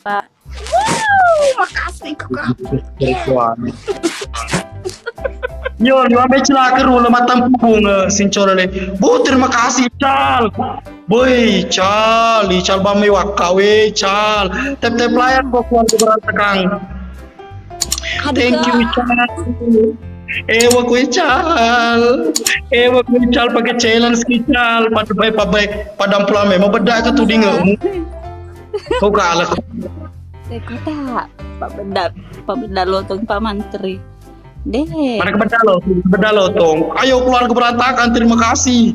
Pak. Wow, makasih kakak. Yo, yo ambil celaka rula matang pupung sincor le. Bu, terima kasih Cal. Boy, Cal, Cal bame wakawe, Cal. Tep layar kok keluarga berantakan. Thank you Cal. Ewa kue Cal pakai challenge Cal pada baik padam pelame mau bedak ke tuding kau kalah. Kota Pak Benda Lotong Pak Mantri. Deh. Mana beda lo tong. Ayo keluarga berantakan, terima kasih.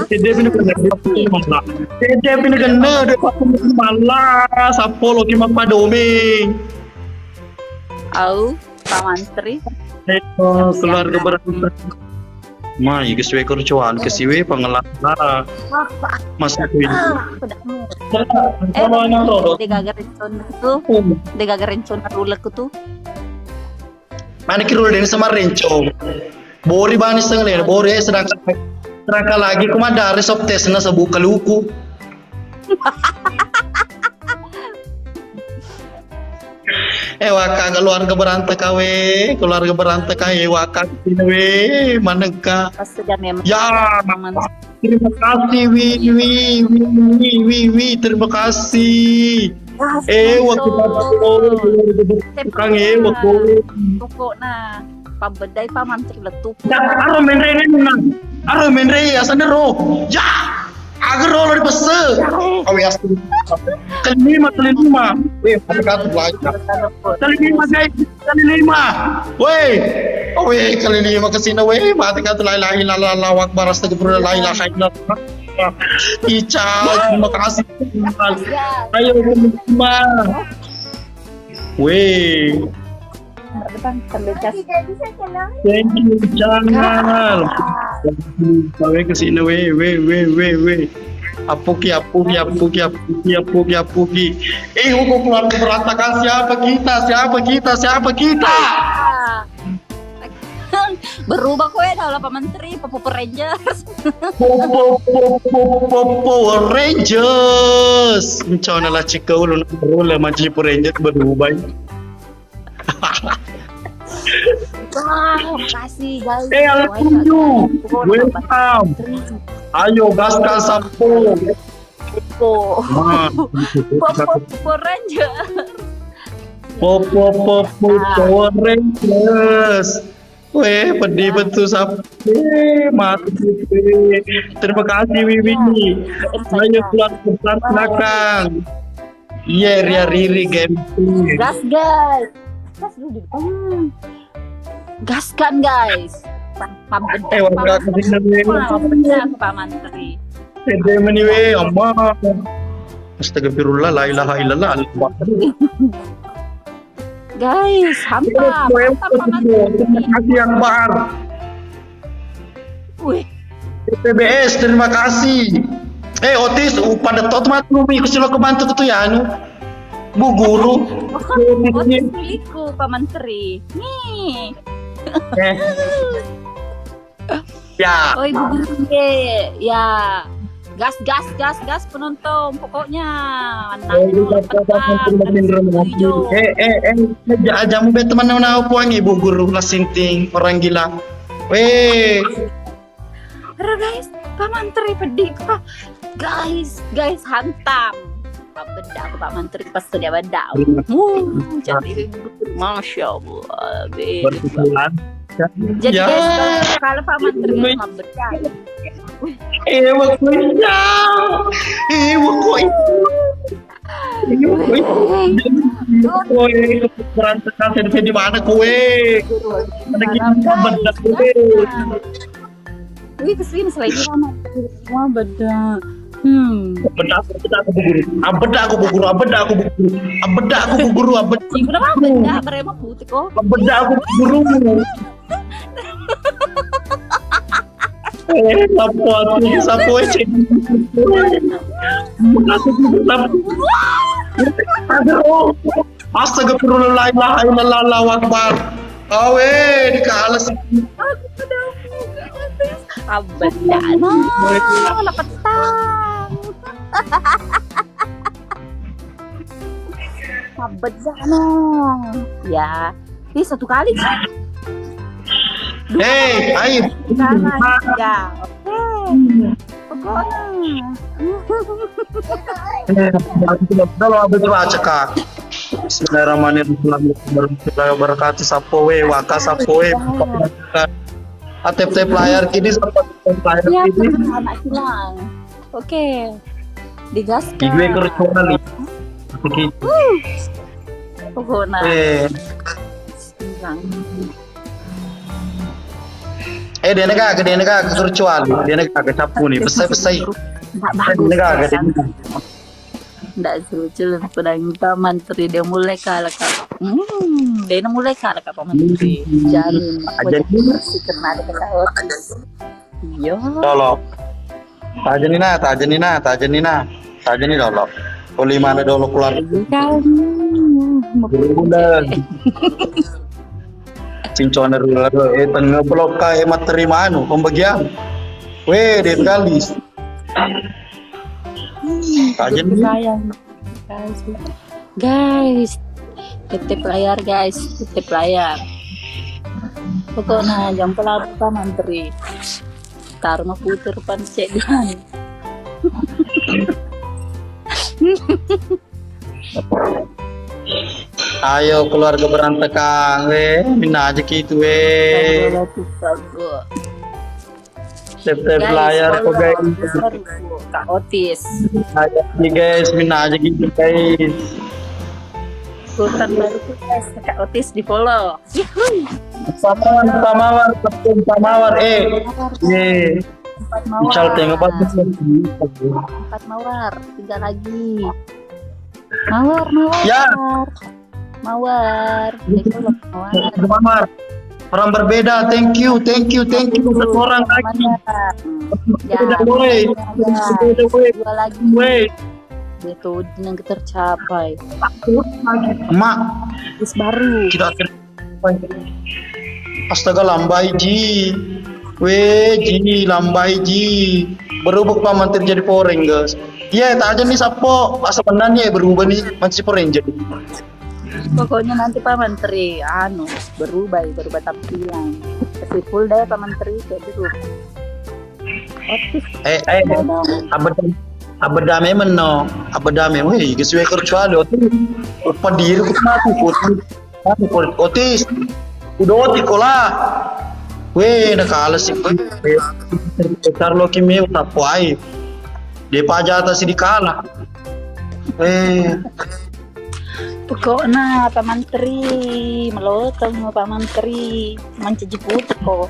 TDP ini kena. TDP ini kena depan malah sapolo kima padome. Au Pak Mantri. Keluarga berantakan. Mai kesuwe kerjaan kesiwe pengelola. Masa itu. Degagarin sonar ulek tuh. Mana kira dari sama rencong. Bori banis tengah bori sedangkan lagi kumadari sob tes na sebuka luku. Waka keluarga berantak kawe waka we manengka. Ya, terima kasih wi terima kasih. Waktu kang waktu tuko na pambedai Pak Mantri letup. Aro menre asane ro. Ya, agar ro di pese. Awe asli. Kelima. Dekat belajar. Kelima guys, kelima. Woi. Owe kelima kesini woi, mati kata la ilaha illallah wa akbar astagfirullah la ilaha illallah. Ica, terima kasih. Ayo kelima. Weh. Thank you, jangan. Sampai kesini, weh. Apuki. Hukum keluarga berantakan siapa kita? Berubah kowe dah Pak Menteri, Power Rangers. Power Rangers. Mencana lah cikau lu nak berula macam Power Rangers berubah. Wah, makasih guys. Welcome. Ayo gaskan sampo. Power Rangers. Power Rangers. Weh, pedih betul sampai mati. Terima kasih Wiwi. Ayo keluar ke belakang. Iya, Riri game. Gas guys. Gas dulu. Gaskan guys. Pak Mantri. Meni we amma. Astagfirullah la ilaha illallah. Guys, hampa Pak Mantri. Terima kasih Akbar. Wih. PBS terima kasih. Otis pada tot matumi kusilo kebantu tuh ya anu. Bu guru. Otis milikku Pak Mantri. Nih. Ya. Oh ibu guru ya. Gas penonton pokoknya. Jamu bet teman aku ibu guru lah sinting orang gila. Weh. Guys, Pak Mantri pedih Pak. Guys hantam. Pak Mantri pas dia benda. Jadi Masya Allah. Jadi guys, kalau Pak Mantri sama beda. Berantakan saya di mana kue? Wih kesini selain mana? Semua beda. Beda aku bu guru. Kenapa beda? Berema putih kok. Beda aku bu guru. Sapu aja. Astagfirullah la ilaha illallah Allahu akbar. Awe dikalas. Beda. Nah, petang. Sabet sana. Ya, ini satu kali. Ayo. Ya, oke. Pokoknya. Kalau abis baca kak. Bismillahirrahmanirrahim. Warahmatullahi wabarakatuh. Sapo we, waka sapo we. Tep layar kini sampai layar Iya, kini. anak hilang. Oke. Digaskan. Gue kerjaan nih. Begitu. Pokoknya. Hilang. Dia nak kerjaan. Dia nak sapu nih. Pesai. Nggak bagus. Dia Nggak lucu pedang menteri dia mulai kalah kak. Dia mulai kalah kak menteri. Jamin. Masih kena ada ketahuan. Yo. Dolok. Tajani dolok. Oli mana dolok keluar? Udah. Cincon rula tengah blok ka materi manu pembagian. Weh, dia kali. Tajani sayang. Guys. Titip layar guys, titip layar. Pokoknya jam pelapa menteri. Karma puter pancet dan. Ayo keluarga berantakan, minta aja gitu Tep layar kok guys. Kak Otis. Ayo nih guys, minta aja gitu guys. Sultan baru guys, Kak Otis di follow. Tamawar. Empat mawar. Misal tengok apa? 4 mawar, 3 lagi. Mawar. Ya. Mawar. Mawar. Orang berbeda, thank you satu orang lagi. Ya, Boleh. 2 lagi. Wait. Itu yang tercapai. Mak, Terus baru. tidak astaga lambai ji. Lambai ji. Berubah Pak Menteri jadi Power Rangers. Iya, tak aja nih sapo asapanannya berubah nih masih Power Ranger. Pokoknya nanti Pak Menteri berubah tampilan. Tapi full deh Pak Menteri kayak berubah. Abadame menno. Abadame, weh, kesuai kerja lo tuh. Padir ku mati otis. Udah otis kola. Weh, nakala sih. Carlo kimeu tapuai. Dia pajak atas di kalah. Pokoknya Pak Menteri melotong Pak Menteri mencuci putih kok.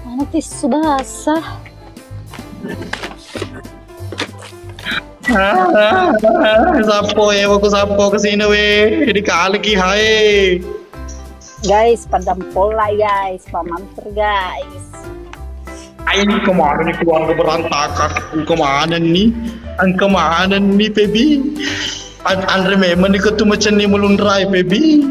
Mana tisu basah? Sapo kesini weh. Di kalah ki hai. Guys, pandang pola guys, Pak Menteri guys. Ini kemana nih keluarga berantakan? Kemana nih, baby? Andre memang ikut macam ni melundrai, baby.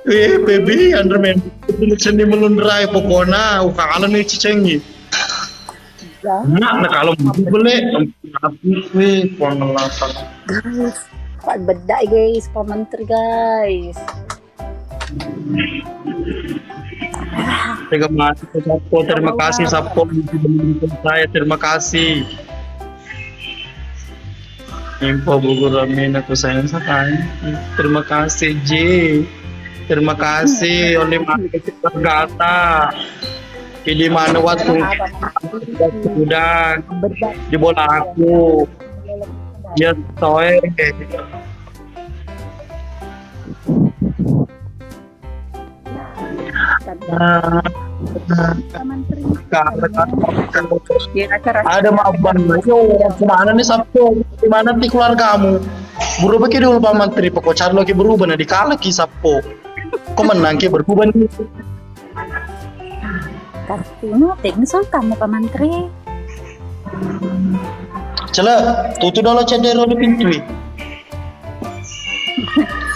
Baby, Andre memang ikut macam ni melundrai. Pokoknya, kalau ni cicengi. Nak kalau boleh, pengelatan. Guys, Pak bedak guys, Pak Menteri guys. Terima kasih Sapo saya terima kasih. Info Bogor Amin aku sayang sekali. Terima kasih J. Terima kasih oleh Margata. Di mana waktu sudah di bola aku. Ya soe. Ada maafan kemana nih Sabtu gimana nih keluargamu berubah ke dulu Pak Menteri pokok cari lagi berubah nah dikalah ki Sabtu kok menang ki berubah nih Kartino teknis sultan Pak Menteri cela tutu dulu cedera di pintu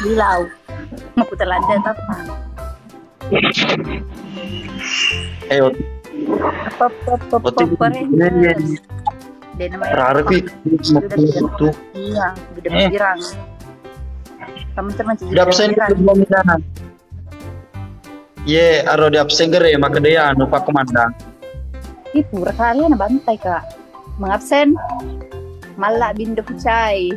bilau mau putar lada apa ayo apa dia namanya Rara pi itu iya gede pirang Kamu termasuk Di absen dulu minah. Ye, aro di absen gere maka dia anu pak komandan. Ih, pura kali na bantai kak. Mengabsen. Malah bindo kucai.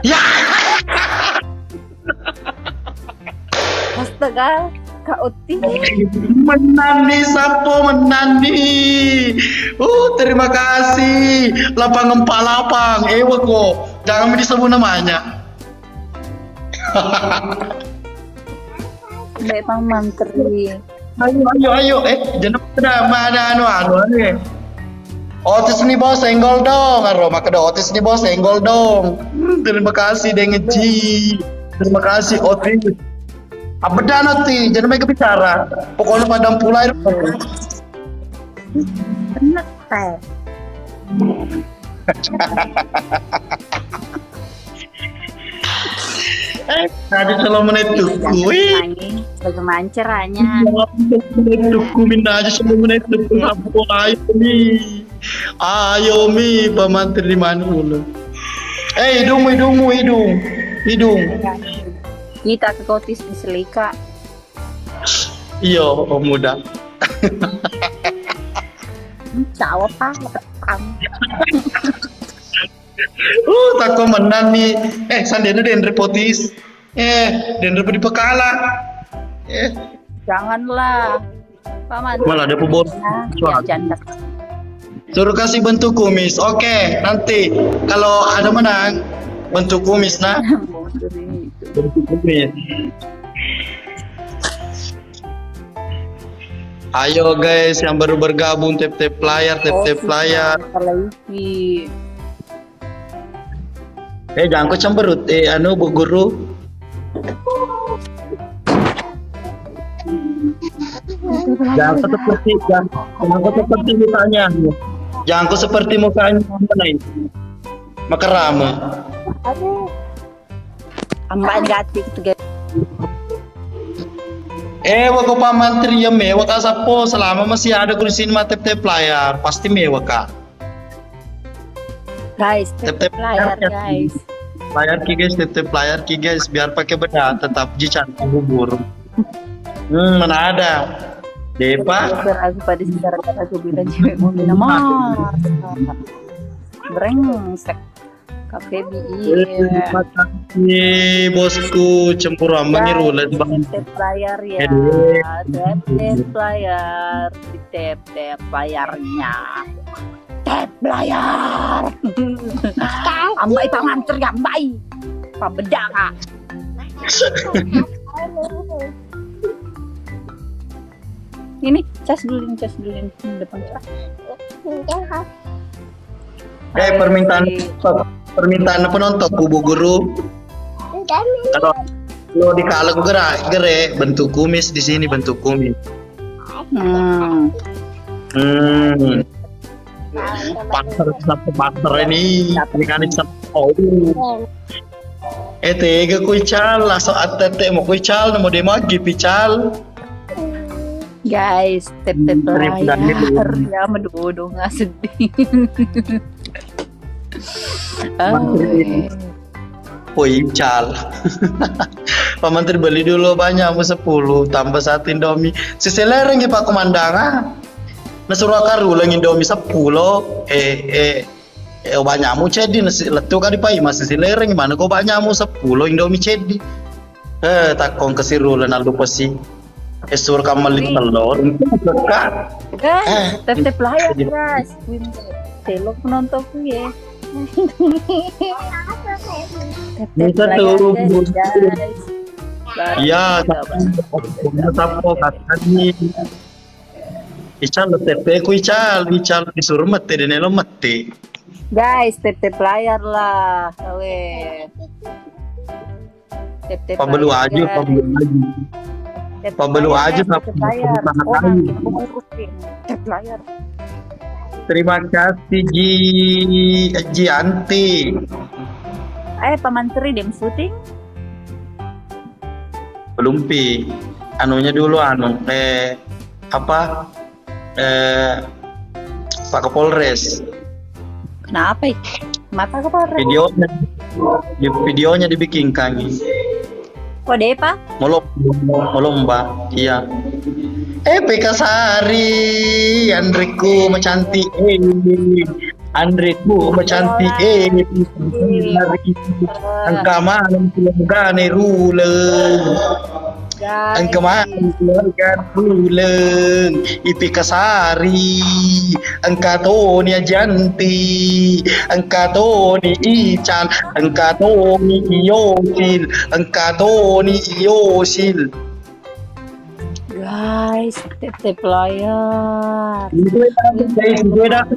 Ya. Astaga, Kak Uti. Menandi sapo menandi. Terima kasih. Lapang empat lapang. Ewa kok. Jangan disebut namanya. Baik Bang Menteri. Ayo. Jangan mana anu. Otis nih bos senggol dong. Maka ada Otis nih bos senggol dong. Terima kasih Dengeji. Terima kasih Otis. Apa dah nanti, jangan mereka bicara. Pokoknya padam pulai. Enak teh. Tadi 10 menit tuku. Bagaimana caranya? 10 menit tuku, minta aja 10 menit tuku. Ayo mi, Pak Menteri di mana dulu? Hidung. Kita ke Kotis di Selika. Iya, Om Muda. Cawa pak, Tako menan nih. Sandena Dendre Potis. Dendre di Pekala. Janganlah. Paman. Malah ada pebor. Janda. Suruh kasih bentuk kumis. Oke, nanti kalau ada menang bentuk kumis nah. Bentuk kumis. Ayo guys yang baru bergabung tap layar. Jangan kau cemberut Bu Guru. Jangan kau seperti mukanya. Jangan kau seperti mukanya maka rame. Ambaan gati gitu guys. Wak Pak Menteri ya mewah kak sapo selama masih ada kursi tap layar pasti mewah kak. Guys, tap layar guys. Tap layar ki guys biar pakai beda tetap jican bubur. Mana ada. Depa. Aku pada sejarah aku bilang cewek mau minum mah. Brengsek. Kafe iya. Bosku cemburu mengiru lagi bang. Tap layar ya. Tap layar. Tap layarnya. Tap layar. Ambai Pak Menteri ambai. Pak beda kak. Ini cas dulu depan cas. Permintaan penonton Bu Guru. Kalau di kalau gere bentuk kumis di sini bentuk kumis. Pasar ini kan tega kuical langsung atete mau kuical mau demagi pical. Guys, tap layar ya mendodo nggak sedih. Ical. Pak Menteri beli dulu banyak mau 10 tambah 1 Indomie. Seselereng Pak Komandan. Nasuruh karu ulang Indomie 10. Banyakmu cedi nasi letu kali pai masih selereng mana kau banyakmu 10 Indomie cedi. Takong kesirulan aldo pasi. Esur kamalin telur. Guys, tap layar guys. Telok penonton ya. Bisa tuh. Iya, sapo katanya. Ical tepe ku ical disuruh mati dan elo mati. Guys, tap layar lah. Pembelu aja. Pembelu aja tap layar. Terima kasih Ji Anti. Pak Menteri dem syuting? Belum anunya dulu Pak Kapolres. Kenapa? Mata kepala. Videonya dibikin kami. Kode Pak? Molomba, iya. PK Sari, Andreku mencantik, Andreku mencantik, angka malam keluarga neruleng, angka malam keluarga neruleng, PK Sari, angka Tony Ajanti, angka Tony Ican, angka Tony Yosil, angka Tony Yosil. Guys, tip layar.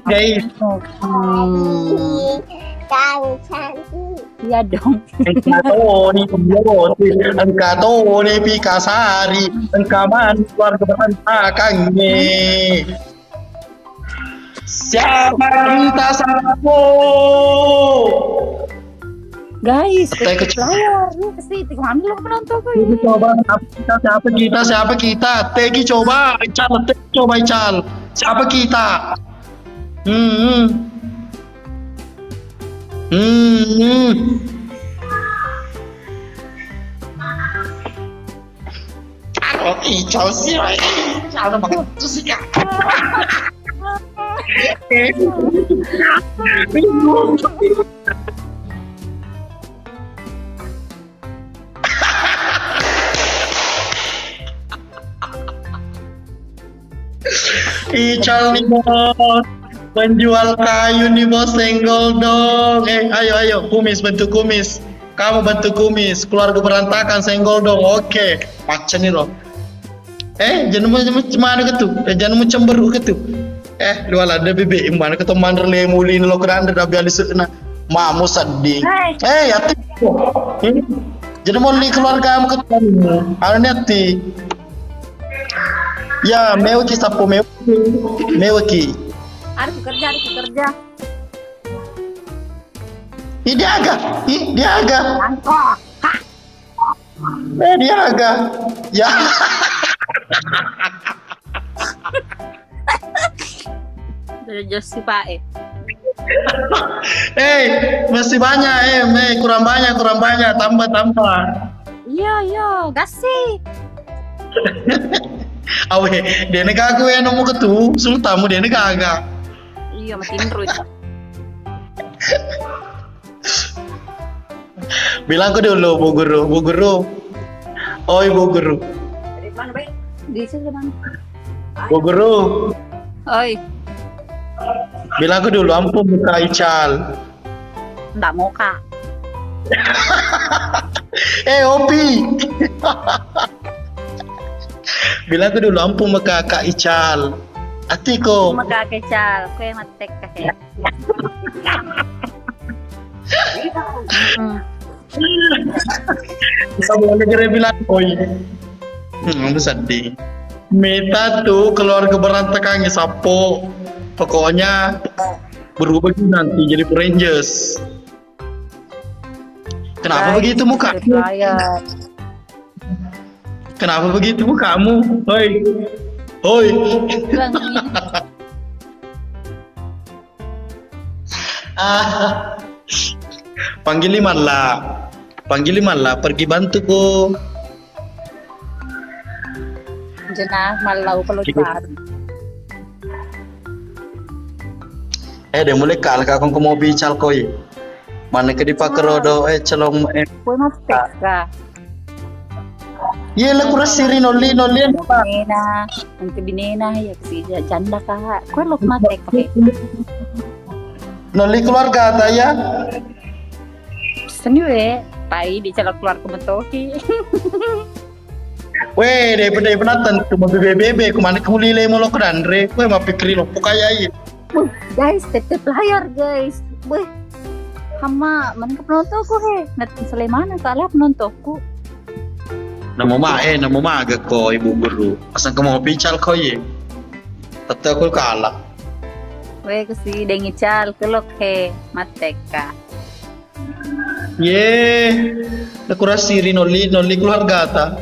Guys. Iya dong. Engkau Tony Pikasari, engkau man keluarga berantakannya. Siapa kita sapo? Guys, tip layar. Lu pasti kemana lu penonton gue? Coba siapa kita? Tegi coba, Ical, coba Ical. Siapa kita? Kalau Ical sih, Ical banget tuh sih kak. Ical nih bos, penjual kayu nih bos, senggol dong. Ayo kumis, bantu kumis. Kamu bantu kumis, keluarga berantakan, senggol dong. Oke, macam nih loh. Jangan mana ketu? Jangan cemberut ketu. Lu ada bebek mana ketu mandar lemulin lo keranda dah biar disena. Mamu sedih. Hati. Jangan mau li keluarga kamu ketu. Anu hati. Ya, mewaki sapo mewaki. Harus kerja. Dia agak. Angkok. Dia agak. Ya. Dari Josi Pak Masih banyak kurang banyak, tambah. Iya, gasih. Awe, dia negara gue nomu ketu, sultamu dia negara. Iya, makin terus. Bilang ke dulu, Bu Guru. Oi, Bu Guru. Dari mana, Bay? Di sini mana? Bu Guru. Oi. Bilang ke dulu, ampun muka Ical. Nggak mau, Kak. Opi. Bilang ke dulu, ampun muka Kak Ical. Atiko. Muka Ical, kue matek kakek. Kamu negara bilang, oi. Sedih. Meta tuh keluarga berantakannya sapo. Pokoknya berubah nanti jadi Rangers. Kenapa begitu muka? Kenapa begitu mukamu? Hoi. Panggil Iman lah, pergi bantu ko. Jenah malau pelutar. Dia mulai kal kakong ko mau bical koi. Mana ke dipakai rodo celong Kue mas teka. Iya lah kurang siri noli Binena, nanti binena ya si janda kak. Kue lo matek kakek. Noli keluarga ta ya. Seni pai di calon keluar kementoki. Weh, daripada penonton cuma bebe kemana kamu lile mau lo kerandre, weh mau pikirin lo pukayai. Guys, tetep layar guys. Weh, hama mana ke penontonku nanti Sleman kalah penontonku. Namo agak ko ibu guru. Asal kamu mau pical ko ye. Tetap aku kalah. Weh kasi dengi cal kelok mateka. Nakura siri noli keluarga ta.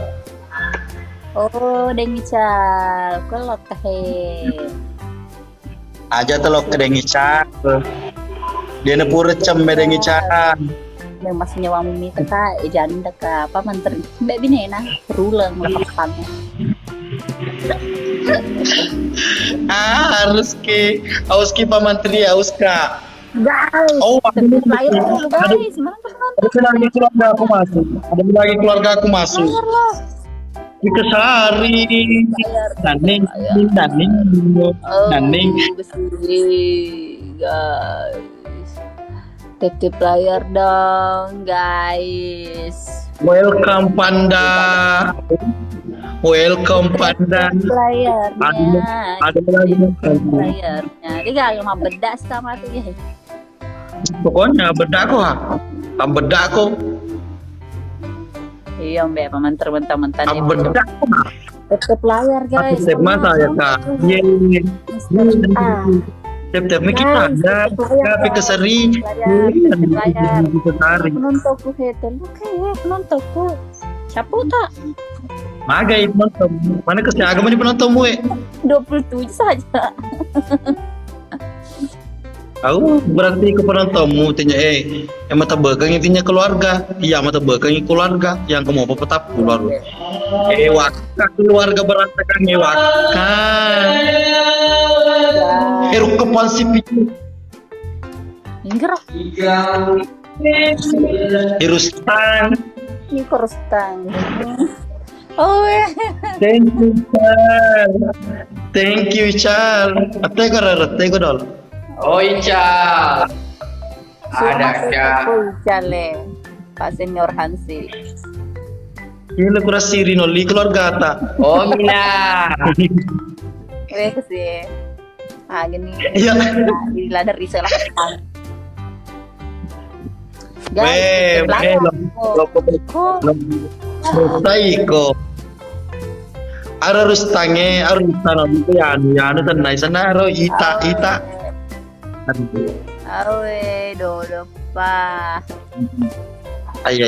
Oh, dengi cal kelok Aja telok kedengi car. Dia ne pura cem medengi car. Yang masih nyawa mimi teka jangan teka apa menteri mbak binena berulang lepas harus ki Pak Menteri harus ka. Guys, layar dulu guys, mana penonton? Ada lagi keluarga aku masuk. Ada lagi keluarga aku masuk. Dikesari, daning, guys. Titip layar dong, guys. Welcome Panda. Welcome Panda. Layarnya. Ada lagi layarnya. Dia gak mau bedak sama tuh ya. Pokoknya bedak kok, bedak kok. Iya mbak, mentah-mentah nih. Bedak kok. Tetep layar guys. Tetep masa ya kak. Tetep kita ada, tapi keseri. Layar. Penontonku hetel, oke penontonku. Siapa tak? Magai penonton. Mana agama di penontonmu 27 saja. Aku berarti ke penontonmu tanya yang mata bekang intinya keluarga. Iya mata bekang keluarga yang kamu apa petap keluarga. Waka keluarga berantakan waka. Kepan sipi. Ingger. Irustang. Ini korustang. Oh Thank you Char. Thank you Char. Ate ko dol. Oh Ica, ada Ica Pak Senior Hansi. Ini kurang siri noli keluarga ta. Oh Mina. Sih. Ah gini. Iya. Di ladar riset lah. Taiko. Ara rustange, arustano itu ya tanai sana aro ita. Awe, dodo pa. Ay,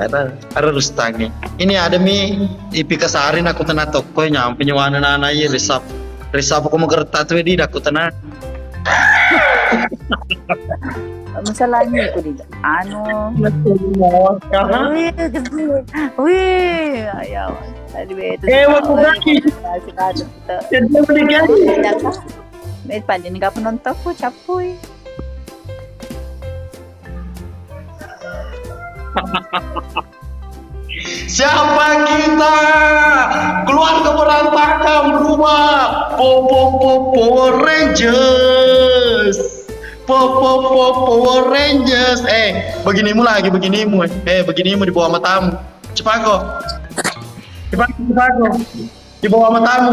ada rustange. Ini ada mi ipi kasarin aku tanah toko nyampe nyawana nana ye resap aku mau gerta tuh di aku tanah. Masalahnya itu di wih, ayo. Waktu kaki. Jadi Pandai nggak penonton aku capuy. Siapa kita? Keluarga berantakan berubah. Power Rangers. Power Rangers. Beginimu lagi beginimu. Beginimu di bawah matamu. Cepat kok. Di bawah matamu.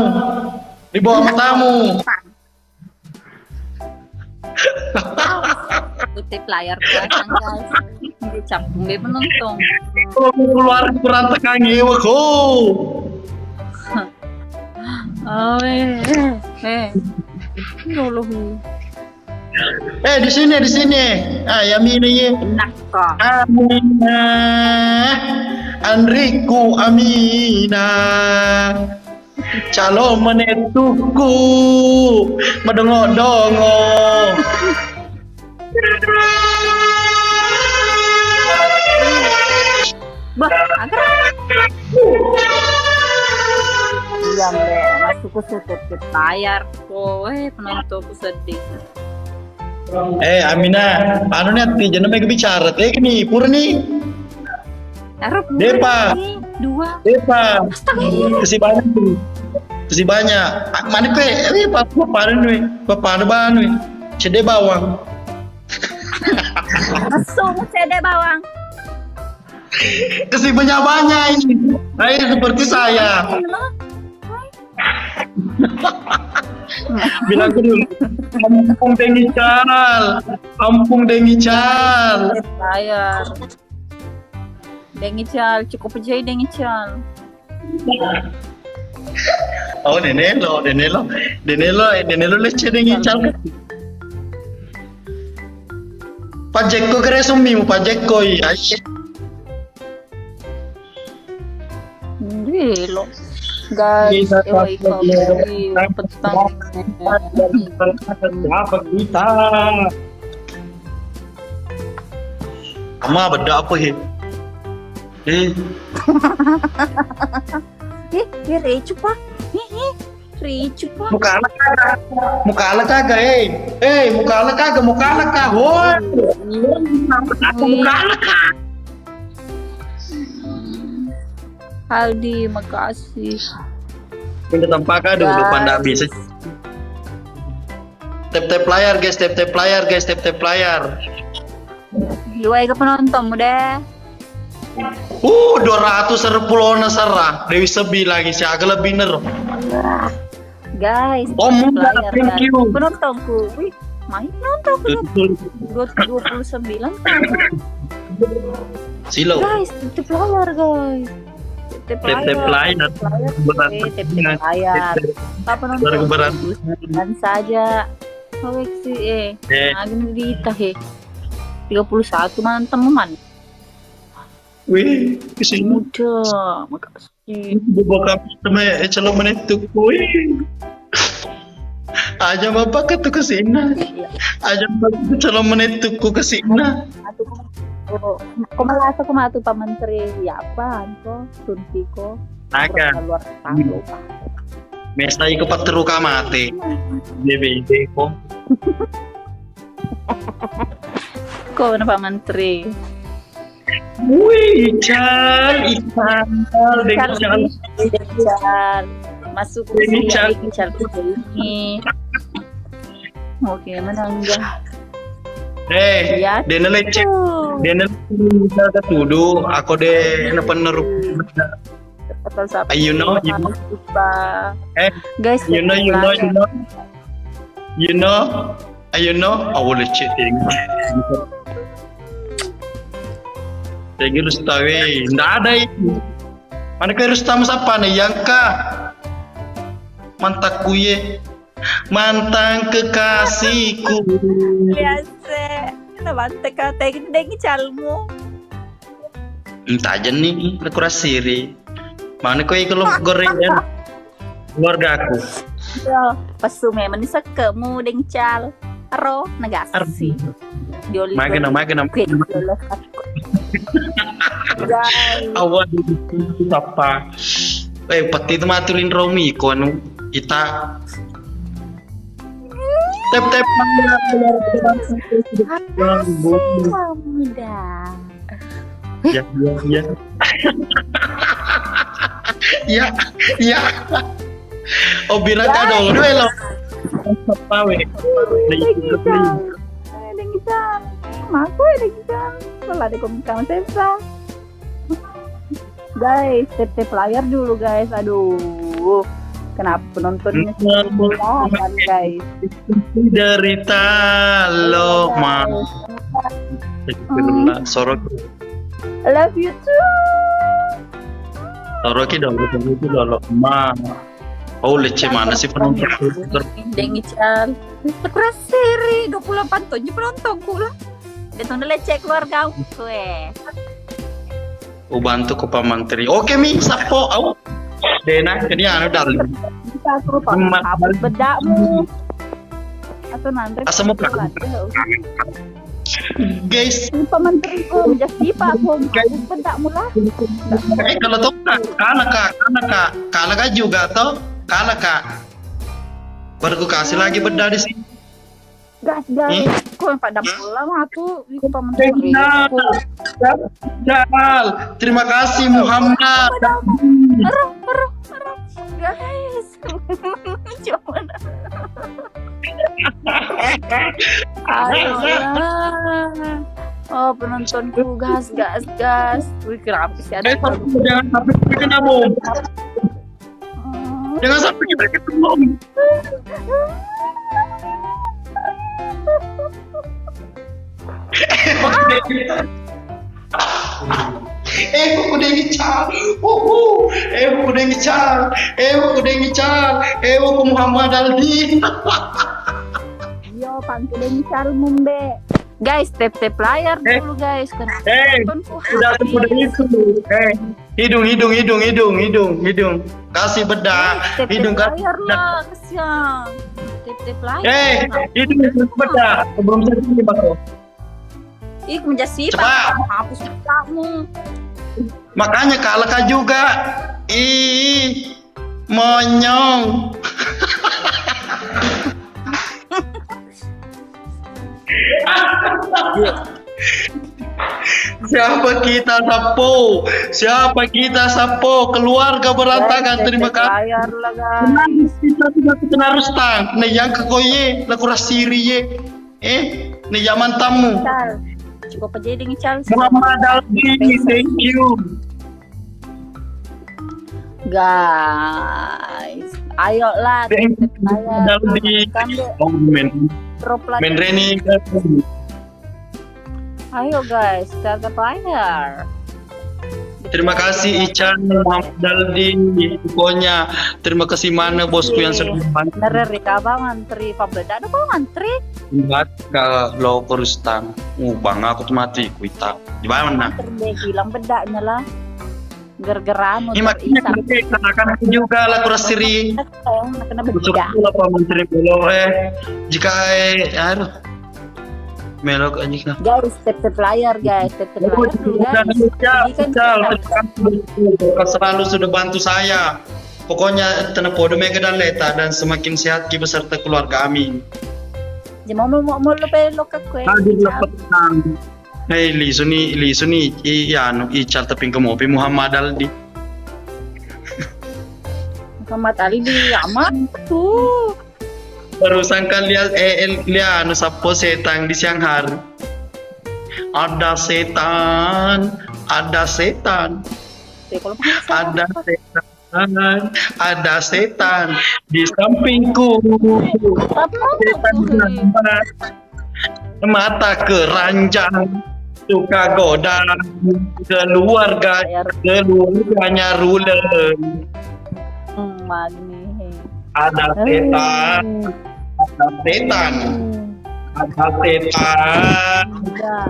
Kutip layar belakang guys. Dicapung dia penonton. Keluar berantakan ngewa ko. Di sini. Yamina ye. Enak kok. Amina. Andriku Amina. Calo menetuku medongo-dongo. Bah, agar iya mbak, masuk ke sutut ke layar kok, penontonku sedih. Amina, anu nih, jangan make bicara, nih, Purni. Depa, Depa, kasih banyak. Mana kue? Papa nih, cede bawang. Masuk cede bawang. Kasih banyak ini. Seperti saya. Bilang dulu, Kampung Dengical. Layar. Dengical, cukup aja Dengical. Oh, Denelo leceh Dengical. Pak Jeko kere sumimu Pak Jeko Gilo. Guys, Kita ewa ikaw petang. Siapa kita? Ama beda apa he? Ricu pa. Ricu pa. Muka anak kagak, muka anak kagak, hoi. Muka anak kagak. Aldi, makasih. Pindah tempat kah dulu pandang bisa. Tap layar guys, tap layar. Luai ke penonton muda. 210 serah. Dewi Sebi lagi sih agak lebih ner. Guys, Muda, thank you. penontonku. Wih, main nontonku 29. Silo. Guys, tip layar guys. Tip layar. Apa nonton? Dan saja. Kawek sih agak dita 31 man teman. Wih, kesini. Muda, makasih. Buka sama calon menentu. Wih. Aja bapak ke tu kesina. Aja bapak calon menentuku kesina. Kau matu Pak Menteri ya apa ko tunti ko Naga. luar tanggo Pak. Mesta iko patruka mate. Bebe ko. Ko na Pak Menteri. Wih, ikan. Masuk Ini usia ikan ini. Oke, menanggah. Ya, dia lecek. Dia lecek tuduh. Aku deh penerup. You know. Guys, you know. Aku lecek Jadi Rustam, nggak ada itu. Mana kayak Rustam siapa nih? Yangka, mantakku ye, mantan kekasihku. Biasa, nabante ka, dengi calmu. Entah aja nih, aku rasiri. Mana kau kalau gorengan keluarga aku. Yo, pasume manisak kamu dengi cal, aro nagasi. Magana. Awal itu apa? Pati itu matulin Romi kon kita tap muda. Ya. Oh bilang kado dulu lo. Apa we? Guys, tap layar dulu guys. Aduh, kenapa penontonnya kan guys? Derita lo ma. Sorok. I love you too. Sorok dong, itu lo ma. Oh leceh mana sih penonton? Dengi cal. Keras seri 28 tahun penontonku lah. Dia tuh leceh keluarga gue. Bantu ke Pak Menteri. Oke mi, sapo au. Dena kini anu dalam. Kita suruh Pak bedamu. Atau nanti Asam muka. Guys, Pak Menteri ko jadi Pak ko bedamu lah. Kalau tuh kalah kak juga toh. Kalah kak. Baru ku kasih lagi beda di sini. Gas, kok yang pada pulang aku ikut Pak Menteri. Jal, terima kasih Muhammad. Guys, coba. Oh penontonku gas. Wih kenapa sih ada? Jangan sampai kita kena bom. Jangan sampai kita kena bom. Aku udah ngical. Aku Muhammad Aldi. Yo, pangku udah ngical mumbe. Guys, tap layar dulu guys. Sudah itu. Hidung. Kasih bedak. Hidung tap kasih layar bedak. lah, kesian. Tap layar. Hidung bedak. Sebelum saya ini Bako. Ih, menjadi Cepat. hapus kamu. Makanya kalah kah juga. Ih, monyong. Siapa kita sapo keluarga berantakan. Terima kasih. Layar lah guys. Kita tidak kena rustang. Nih yang kekoye laku rasiri ye. Nih zaman tamu. Cukup aja dengan Cal. Muhammad Aldi, thank you. Guys, ayolah tap layar. Oh, Reni. Ayo guys, tap layar. Terima kasih Ican Muhammad Aldi. Pokoknya terima kasih mana bosku yang sudah membantu. Nereri kabang antri pabeda ada kok antri. Enggak kalau kurustang. Bang aku tuh mati kuita. Di mana? Hilang bedaknya lah. Gergeran Ini makanya kan juga lah kurasiri. Kena bedak. Apa menteri bolo jika aduh. Melok anjing nah. Guys, tap layar guys, tap layar. Selalu sudah bantu saya. Pokoknya tanah podo mega dan leta dan semakin sehat beserta keluarga kami. Jangan mau lo pelok aku. Hei li suni iya no ical tapi kemopi Muhammad Aldi. Muhammad Aldi aman tuh. Barusan kan lihat lihat sapo setan di siang hari. Ada setan. Ada setan di sampingku. Setan mata keranjang suka goda keluarganya rulen. Ada setan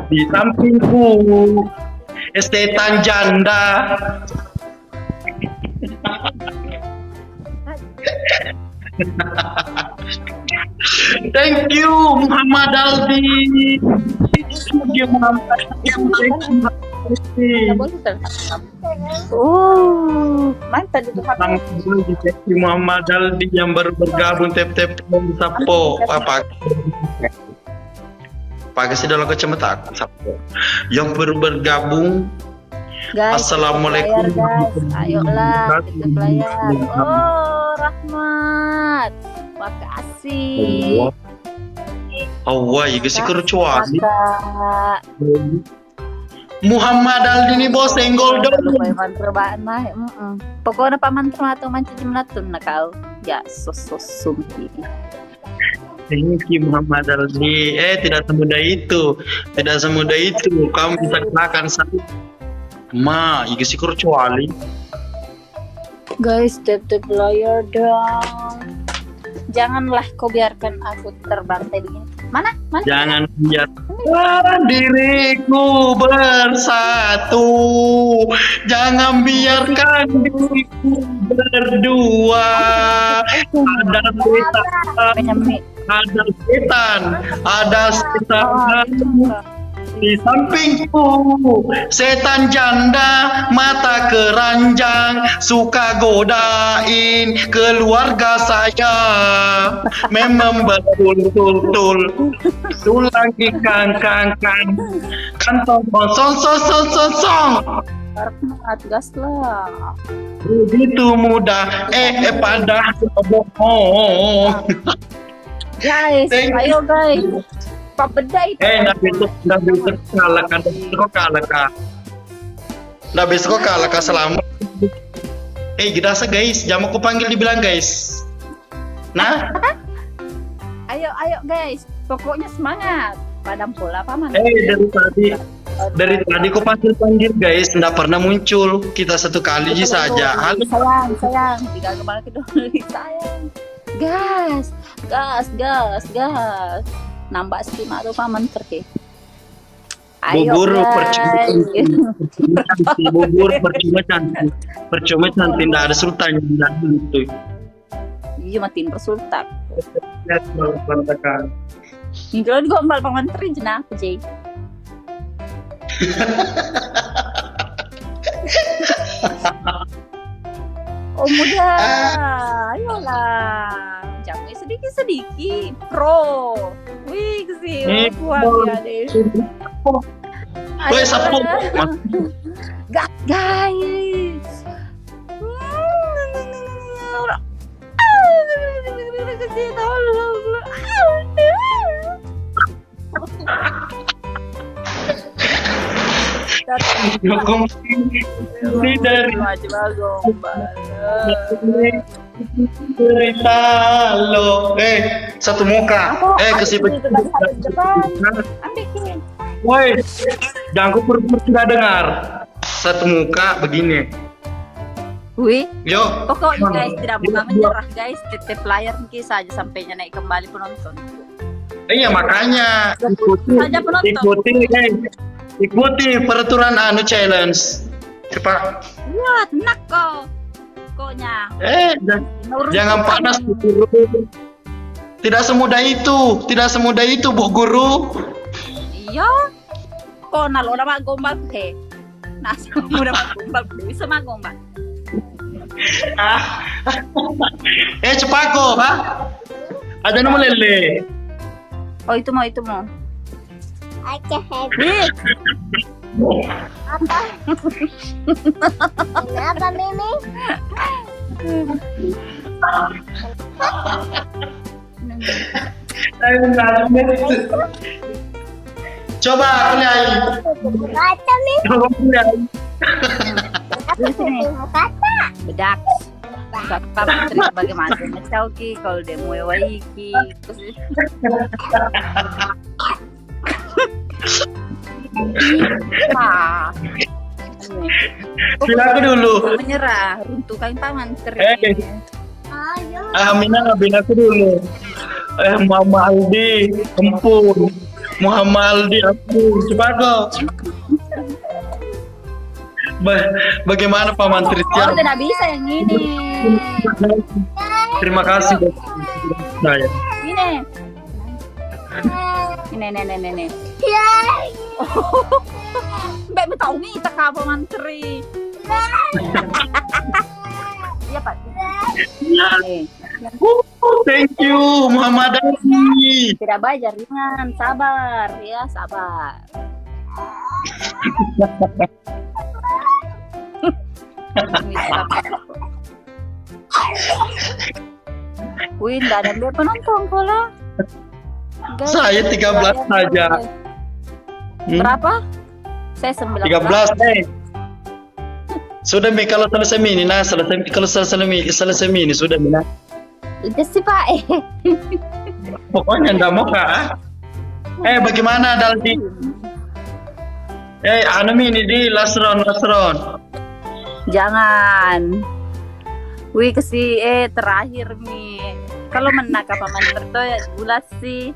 di sampingku. Setan janda. Thank you Muhammad Aldi. Thank you Muhammad Aldi. Mantap itu Muhammad Aldi yang baru bergabung tep sapo apa pakai sih dalam kacamata aku sapo yang baru bergabung. Guys, assalamualaikum guys. Ayolah kita layar. Oh Rahmat, makasih. Wah, ya sih kerucuan. Muhammad Aldi ini bos senggol dong. Pokoknya Pak Mantra atau mancing menatun nak kau. Ya, sumpi. Thank you Muhammad Aldi. Tidak semudah itu. Kamu bisa kenakan saya. Iya sih kerucuan. Guys, tap layar dong. Janganlah kau biarkan aku terbantai begini. Mana? Jangan biarkan diriku bersatu. Jangan biarkan diriku berdua. Ada setan di sampingku. Setan janda mata keranjang suka godain keluarga saya. Memang betul tulang ikan kantong song. Gas lah. Begitu mudah pada bohong. Guys, ayo guys. Pak beda itu. Nggak bisa kalah kah selamat. Gidasa guys, jangan aku panggil dibilang guys. Nah, ayo guys, pokoknya semangat. Padam pola paman. Dari tadi aku panggil guys, nggak pernah muncul. Kita satu kali saja. Halo sayang, tinggal kembali ke dulu sayang. Gas. Nambah stima tuh paman terke. Ayo Guru percuma guys. cantik. Bubur percuma cantik. Percuma cantik, tidak ada sultan yang itu. Iya matiin persultak. Lihat berantakan. Kalau gombal Pak Menteri jenah apa Jay? Oh muda, ayolah, jangan sedikit-sedikit, pro, wih kesini, kuat ya deh. Woi sapu, gak guys. dukung ini dari cerita lo. Satu muka. Kesibuk. Woi, jangan kupur tidak dengar. Satu muka begini. Wih, Yo. pokoknya guys tidak mau menyerah guys, tetep layar saja sampainya naik kembali penonton. Iya makanya Saja penonton. ikuti peraturan challenge. Cepat. Wah, tenang kok. Pokoknya. Jangan panas Bu Guru. Tidak semudah itu Bu Guru. Iya. Kok nalo nama gombal he. Nah, mudah gombal bisa mah gombal. Cepat kok, ha? Ada nama lele. Oh, itu mau. Aja Wih, apa? Kenapa Mimi? Coba kuliah. Kata Mimi. Coba kuliah. Apa sih kata? bedak. Pak Menteri bagaimana? Macau ki kalau dia mau waiki. Bilang aku dulu. Menyerah, runtuhkan Pak Menteri. Ayo. Aminah, bilang aku dulu. Muhammad Aldi, ampun. Muhammad Aldi, ampun. Coba kau. Bagaimana Pak Menteri? Oh, tidak bisa yang ini. Terima kasih. Saya. Ini. Ya. Mbak tahu nih tak Pak Menteri. Iya Pak. Thank you Muhammad Ali. Tidak bayar ringan, sabar ya, sabar. Wih, tidak ada dia penonton pula. Saya 13 saja. Berapa? Saya 19. 13. Sudah Mi kalau selesai mini, kalau selesai mini sudah Mi. Itu sih Pak. Pokoknya enggak mau Kak. Bagaimana Daldi? Mini di last round. Jangan. Wih terakhir Mi. Kalau menang Pak Menteri tuh ya bulas sih.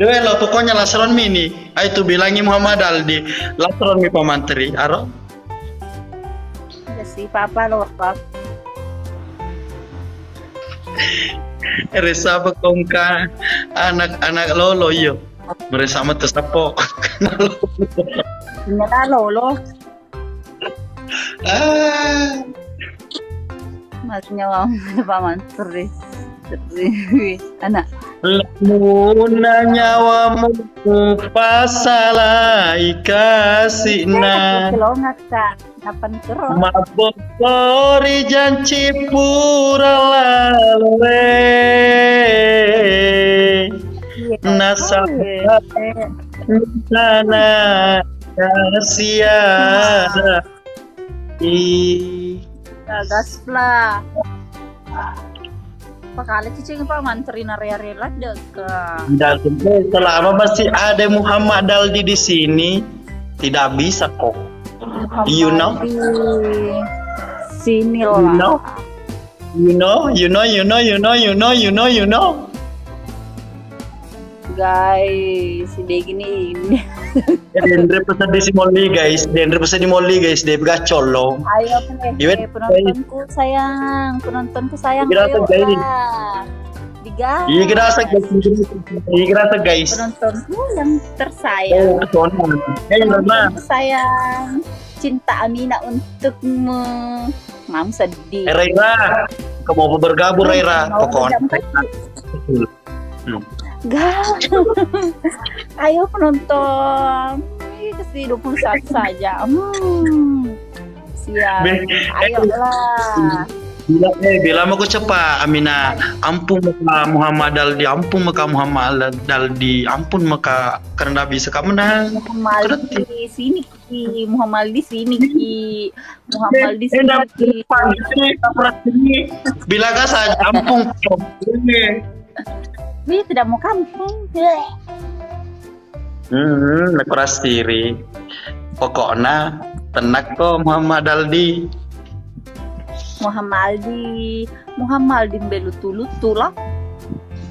Lo pokoknya last round mini. Itu bilangi Muhammad Aldi. Last round Mi Pak Menteri. Aro? Ya sih Papa lo Pak. Resa bekongka anak-anak lolo yo. Mereka sama tersapo. Nyata lolo. Maksudnya Pak Menteri. Anak. Lamuna nyawamu pasalai kasihna. Kelongat Kak. Kapan terus? Mabok pori janci pura lalwe. Nasabat sana kasia. Gaspla. Pakali cicing Pak Menteri rela dekat. Selama masih ada Muhammad Aldi di sini, tidak bisa kok. You know? Sini lah. You know. guys, dia gini ini. Dendre pesan di Molly guys. Dendre pesan di Molly guys. Dia gacol loh. Ayo Iya, penontonku sayang, Kira ayo guys. lah. Digas. Iya kerasa guys. Iya kerasa guys. Penontonku yang tersayang. Penontonku sayang. Cinta Amina untukmu. Mam sedih. Raira, kamu mau bergabung Raira? Pokoknya. Gak. Ayo penonton. Kasih 21 saja. Siap. Ayolah. Bila mau cepat Amina, ampun maka Muhammad Daldi, ampun maka Muhammad Daldi, ampun maka karena bisa kamu menang. Muhammad di sini Ki, Muhammad di sini Ki, Muhammad di sini Ki. Bila gak saja ampun. Dia tidak mau kampung. Keras diri. Pokoknya tenak kok Muhammad Daldi. Muhammad belutu-lutu lah.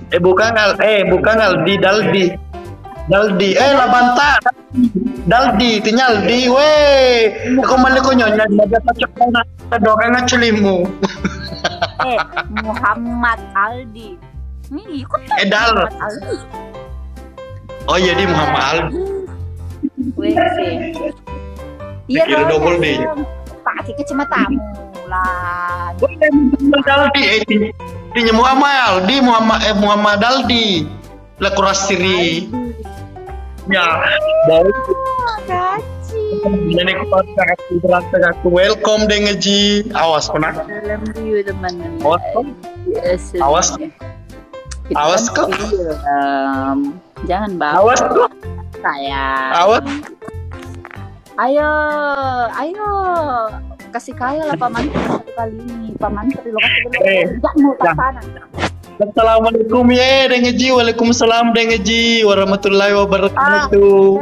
Bukan Aldi Daldi. Lah bantah. Daldi tinyaldi weh. Aku malah ko nyonya dapat cocok na doang ngacelimu. Muhammad Aldi. Nih ikut Dal. Muhammad Aldi. Oh iya di Muhammad Aldi. Weh sih. Iya Kira double D. Pakai kacamatamu lah. Daldi tinya Muhammad Daldi. Lah kuras diri. Ya, baru Kaci. Nenek aku welcome dengan Ji. Awas kena. Dalam view teman-teman. Awas kok. Awas. Awas kok. Jangan bawa. Awas kok. Sayang. Awas. Ayo. Kasih kaya lah Pak Menteri satu kali ini. Pak Menteri lo kasih dulu. Jangan mau tak sana. Assalamualaikum ya dengan Ji. Waalaikumsalam dengan Ji warahmatullahi wabarakatuh.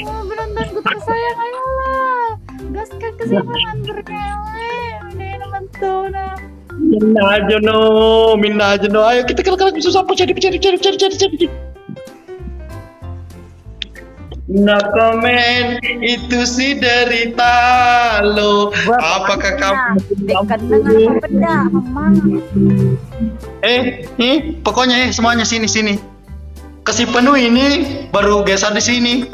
Penontonku tersayang, ayolah. Gaskan kesenangan berkewe. Ini mentona. Minna aja no. Ayo kita kalau susah apa cari. Nah komen itu si derita lo. Apakah kamu dekat dengan benda memang? Pokoknya semuanya sini. Kasih penuh ini baru geser di sini.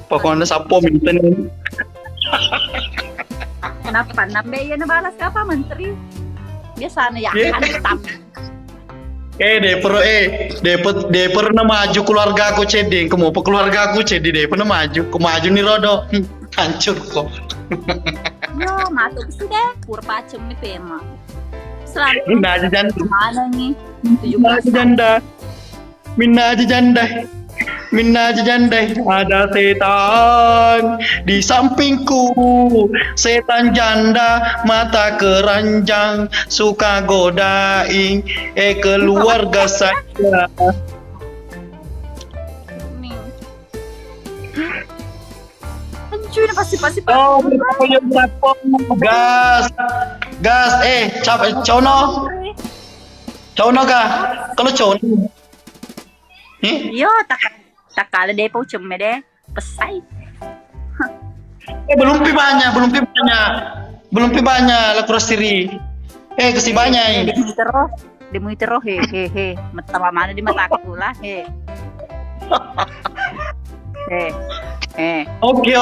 Pokoknya sapo minta nih. Kenapa? Nambe ya balas ke apa Menteri? Biasanya ya hantam. Dia pernah maju keluarga aku ceding. Kamu keluarga aku ceding dia pernah maju. Maju nih rodo. Hancur kok. Yo, masuk sih deh. Purpacem nih pema. Selalu. Minna aja janda. Mana nih? Minna aja janda. Ada setan di sampingku. Setan janda mata keranjang suka godain keluarga saya. Nih. Hancur pasti. Oh, gas. Cono kah? Kalau cono. Yo, tak kala deh pau cemme deh. Pesai. Belum pi banyak lah kuras diri. Kasih banyak. Demu terus he. Mata mana di mataku lah he. Oke.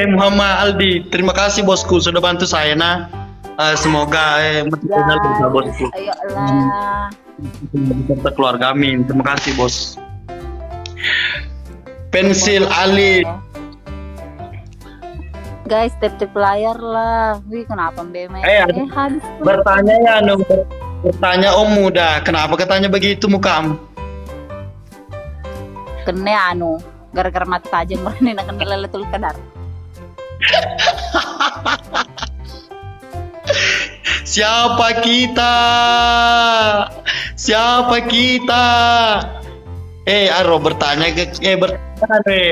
Muhammad Aldi, terima kasih bosku sudah bantu saya nah. Semoga mengenal bersama bosku. Ayolah. Serta keluarga amin. Terima kasih bos. Pensil Ali. Guys, tap layar lah. Wih, kenapa BM? Habis. Bertanya ya, bertanya Om Muda, kenapa katanya begitu mukamu? Kena gara-gara mata tajam berani nak kena leletul kadar. Siapa kita? Aro bertanya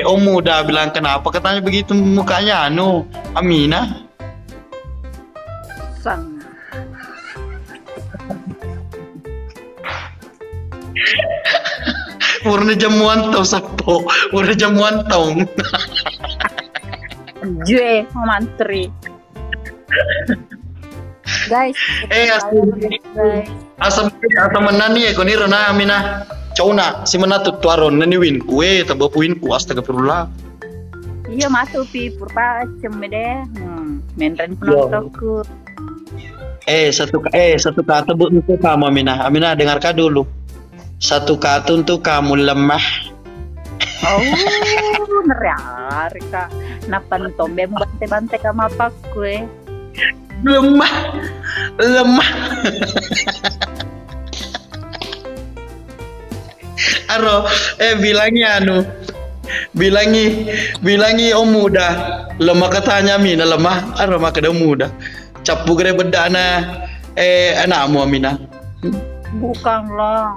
Om Muda bilang kenapa katanya begitu mukanya Amina. Sang. Warna jamuan tau sapo. Warna jamuan tau. Jue mantri. Guys, guys. Asam menani ko ni Rona amina. Cauna si mana tutuaron nani win kue tabapuin ku astagfirullah. Iya masuk pi purpa cemede. Menren penontonku. Satu kata untuk kamu Amina. Amina dengarkan dulu. Satu kata untuk kamu lemah. Oh, nerari kak. Napan tombe bante-bante kama apa kue? Lemah. Aro, bilangi om muda. Lemah katanya Amina lemah. Aro maka dia muda. Capu gede bedana anakmu Amina. Bukanlah.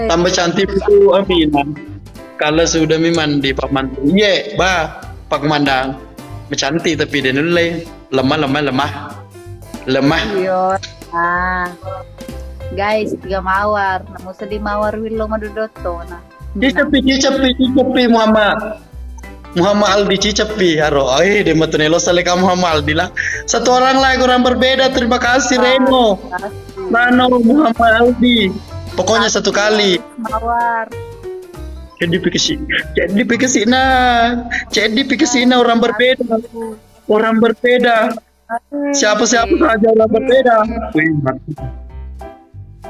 Tambah cantik itu Amina. Kalau sudah mandi Pak Mantri. Iya, Pak Mandang. Mencantik tapi dia nilai lemah. Iya. Guys, 3 mawar. Namun sedih mawar wilo madudoto nah. Cicapi Muhammad Aldi Cicapi haro. Dia matunelo salika Muhammad Aldi lah. Satu orang berbeda. Terima kasih Reno. Nano Muhammad Aldi. Pokoknya satu kali. Mawar. Jadi pikir orang berbeda. Siapa saja orang berbeda.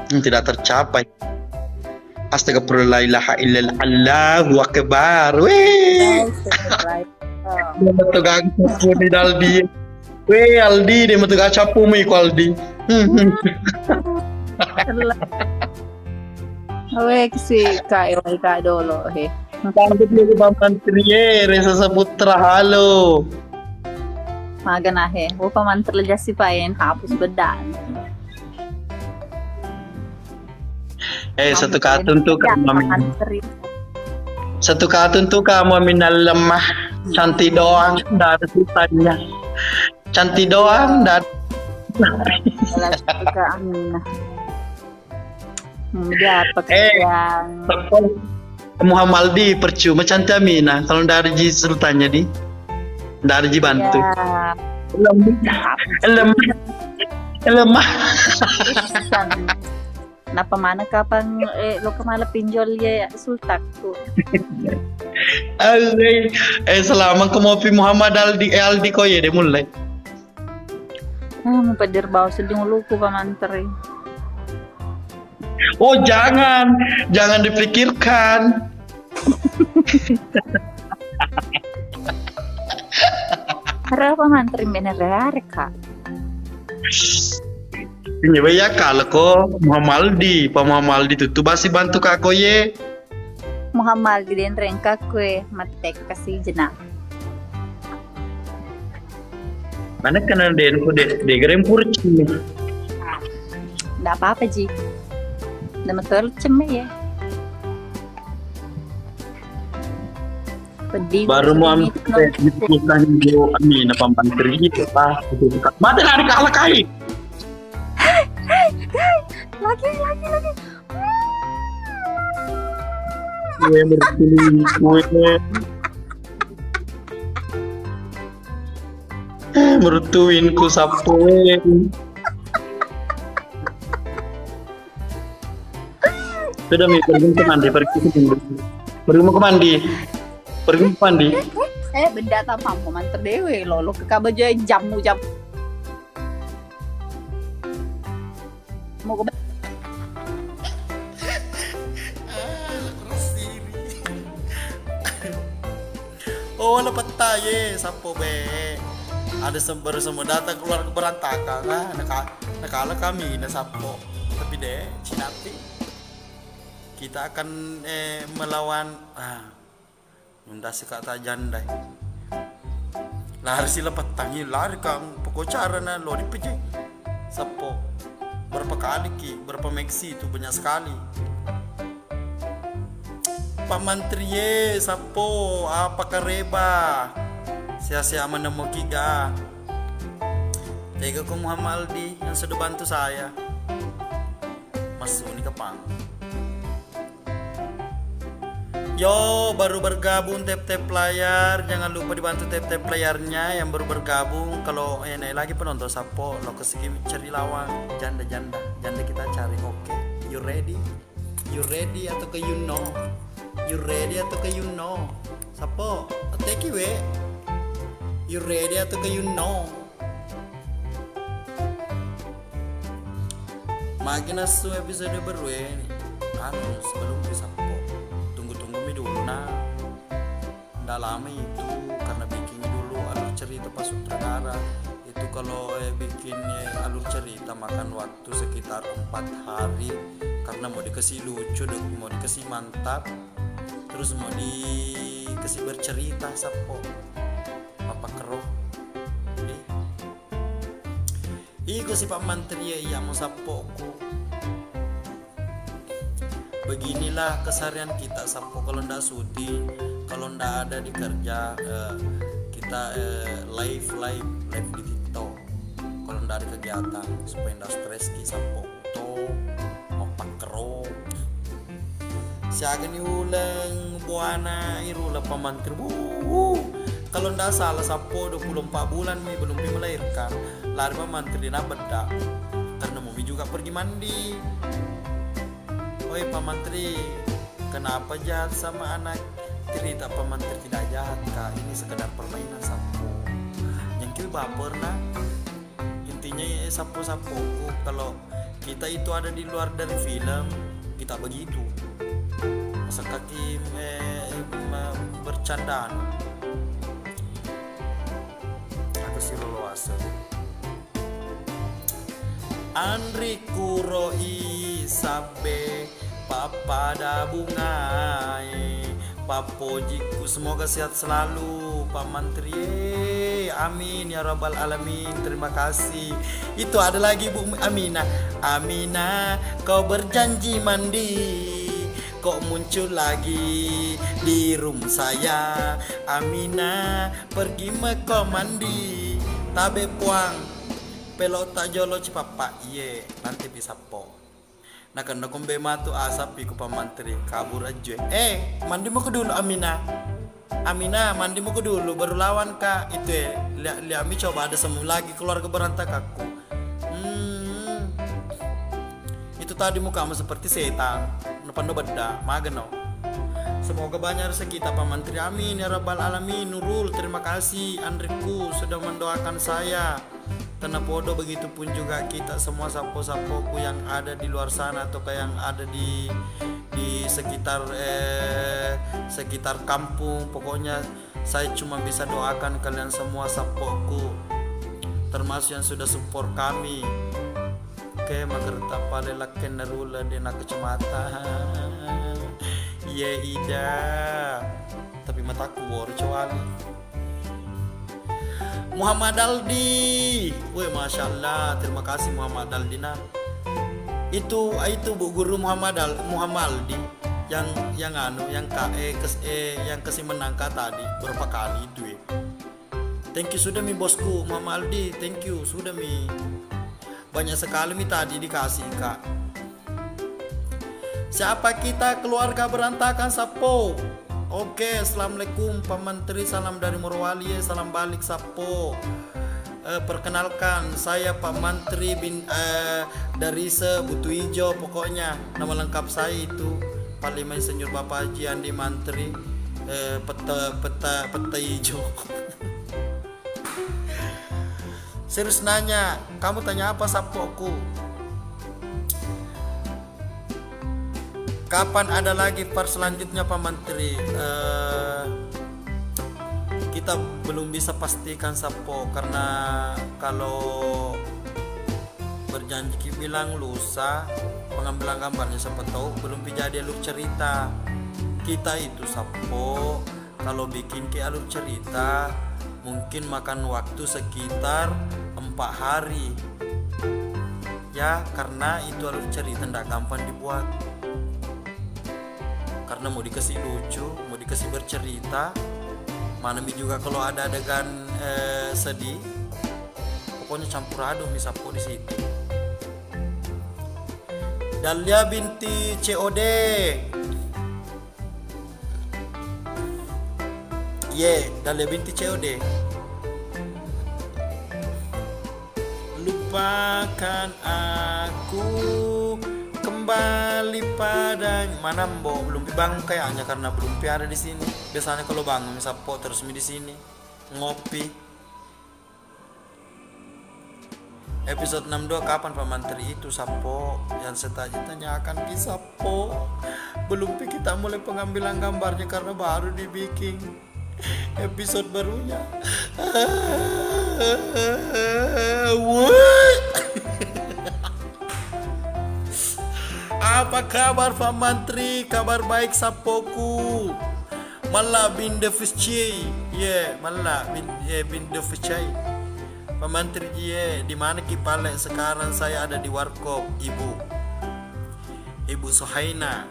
Tidak tercapai. Astagfirullah ilaha illallah Allahu akbar. Metugang capu di Aldi. Aldi dia metugang capu mi ku Aldi. Si kak dolo he. Tangkap dulu Pak Mantri Resa Saputra halo. Magana he. Upa mantri jasi payen hapus bedan. Satu kata untuk kamu Satu kata untuk kamu Amina lemah. Cantik doang dari susahnya. Cantik doang dari Amina. Yang Muhammad Aldi percuma cantik Amina. Kalau dari sultannya di dari bantu. Lemah. Napa mana kapan lo kemana pinjol ya sultan tuh. Selama kemopi Muhammad Aldi kau ya dia mulai. Mau pedir bau sedih luku Pak Mantri. Oh jangan dipikirkan. Harap Pak Mantri bener kak. Ini ya kalau kok Muhammad Aldi tuh masih bantu kak ye. Muhammad Aldi dan rengka kue matek kasih jenak. Mana kena den gerem kurci. Nggak apa-apa Ji. Udah betul ceme ya. Pedih. Baru mau disebutkan Jo Amina Pak Mantri itu Pak. Mati lari kalah kai. Lagi. Mertuin ku sapu. Sudah pergi ke mandi. Benda tak mampu manter dewe lo ke kabaja jamu. Mau ke Oh, wala pataye, sapo be. Ada baru semua datang keluar ke berantakan. Nakala kami na sapo. Tapi deh, Cinapi. Kita akan melawan Nunda kata jandai. Lari sila patangi, lari kang pokok cara na lori peje. Sapo. Berapa kali berapa meksi itu banyak sekali. Pak Mantri sapo apa kareba sia-sia menemuki ga Tega ke Muhammad Aldi yang sudah bantu saya. Mas Uni Kepang. Yo, baru bergabung tap-tap layar, jangan lupa dibantu tap-tap layarnya yang baru bergabung. Kalau ini lagi penonton sapo, lo kesini cari lawan janda kita cari. Oke, you ready atau ke you know? You ready atau ke you know? Sapo, take we. You ready atau ke you know? Makin asu episode baru ini. Sebelum bisa dulu nah nggak lama itu karena bikinnya dulu alur cerita pas sutradara itu. Kalau bikinnya alur cerita makan waktu sekitar 4 hari karena mau dikasih lucu, mau dikasih mantap, terus mau dikasih bercerita sapo apa keroh iku si Pak Menteri ya mau sapoku. Beginilah keseharian kita sapo kalau ndak syuting, kalau ndak ada di kerja, kita live di TikTok. Kalau ndak ada kegiatan supaya ndak stres ki sapo to mau pakro. Siaga ni ulang buana irula pamantri. Kalau ndak salah sapo 24 bulan mi belum melahirkan. Lari pamantri na beda. Karena Mumi juga pergi mandi. Oi Pak Menteri, kenapa jahat sama anak? Cerita Pak Menteri tidak jahat kak, ini sekedar permainan sapu. Yang kiri baper nah. Intinya sapu-sapuku, kalau kita itu ada di luar dari film, kita begitu. Masa kaki bercandaan. Aku sih luas. Andri kuroi sabe papada bungai papojiku, semoga sehat selalu Pak Menteri, amin ya rabbal alamin. Terima kasih. Itu ada lagi Bu Amina, kau berjanji mandi, kok muncul lagi di room saya. Amina pergi meko mandi tabe puang pelota jolo cipapa ye nanti bisa po. Nah karena kombe matu asap iku Pak Menteri kabur aja. Mandi mau ke dulu Amina mandi mau ke dulu baru lawan kak itu lihat Ami coba ada semu lagi keluarga berantakakku. Itu tadi mukamu seperti setan nepando beda mageno. Semoga banyak rezeki kita Pak Menteri, amin ya rabbal alamin. Nurul, terima kasih Andriku sudah mendoakan saya. Karena podo begitupun juga kita semua sapo-sapoku yang ada di luar sana atau yang ada di sekitar kampung. Pokoknya saya cuma bisa doakan kalian semua sapoku, termasuk yang sudah support kami. Oke, magerta palelaken narula dena kecamatan. Iya ida, tapi mataku bor kecuali. Muhammad Aldi, woi masya Allah, terima kasih Muhammad Aldi. Nah, itu Bu Guru Muhammad Aldi yang kasih menangka tadi berapa kali itu. Thank you sudah mi bosku Muhammad Aldi, thank you sudah mi. Banyak sekali mi tadi dikasih kak. Siapa kita keluarga berantakan sapo? Oke, assalamualaikum Pak Menteri, salam dari Morowali, salam balik sapo. Perkenalkan saya Pak Menteri dari Butu Ijo, pokoknya nama lengkap saya itu Pak Lima Insinyur Bapak Haji Andi Mantri peta ijo. Serius nanya, kamu tanya apa sapoku? Kapan ada lagi part selanjutnya Pak Menteri? Kita belum bisa pastikan sapo, karena kalau berjanji bilang lusa pengambilan gambarnya siapa tahu belum jadi alur cerita. Kita itu sapo kalau bikin ke alur cerita mungkin makan waktu sekitar 4 hari ya, karena itu alur cerita tidak gampang dibuat. Karena mau dikasih lucu, mau dikasih bercerita, mana juga kalau ada adegan sedih, pokoknya campur aduk mi sapo di situ. Dalia binti COD. Dalia binti COD. Lupakan aku, kembali pada mana Mbok, belum bangun kayaknya karena belum ada di sini. Biasanya kalau bangun sapo terus di sini ngopi. Episode 62 kapan Pak Menteri itu sapo yang saya tanyakan ki sapo. Belum kita mulai pengambilan gambarnya karena baru dibikin episode barunya. Apa kabar Pak Menteri? Kabar baik sapoku. Malah bin Devicci. Malah bin Devicci. Pak Menteri di mana Kipale? Sekarang saya ada di Warkop, Ibu Sohaina.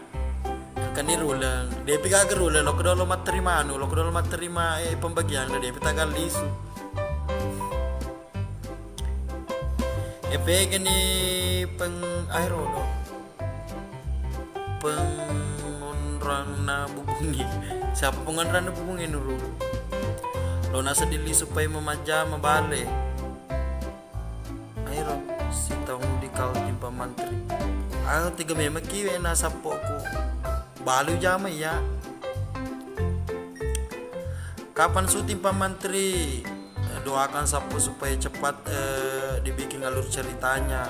Kan irulan. Dia pikir kerulan lo kedolo materima pembagian dia pitagal lisu. Gini pengairolo. Pengonran na bubungi. Siapa pengonran na bubungi nuru? Lo nasa dili supaya memajah mabale. Ayo si tahun di kau timpa Menteri. Ayo 3 memang kiwe na sapoku. Balu jama ya. Kapan syuting Pak Menteri? Doakan sapo supaya cepat dibikin alur ceritanya.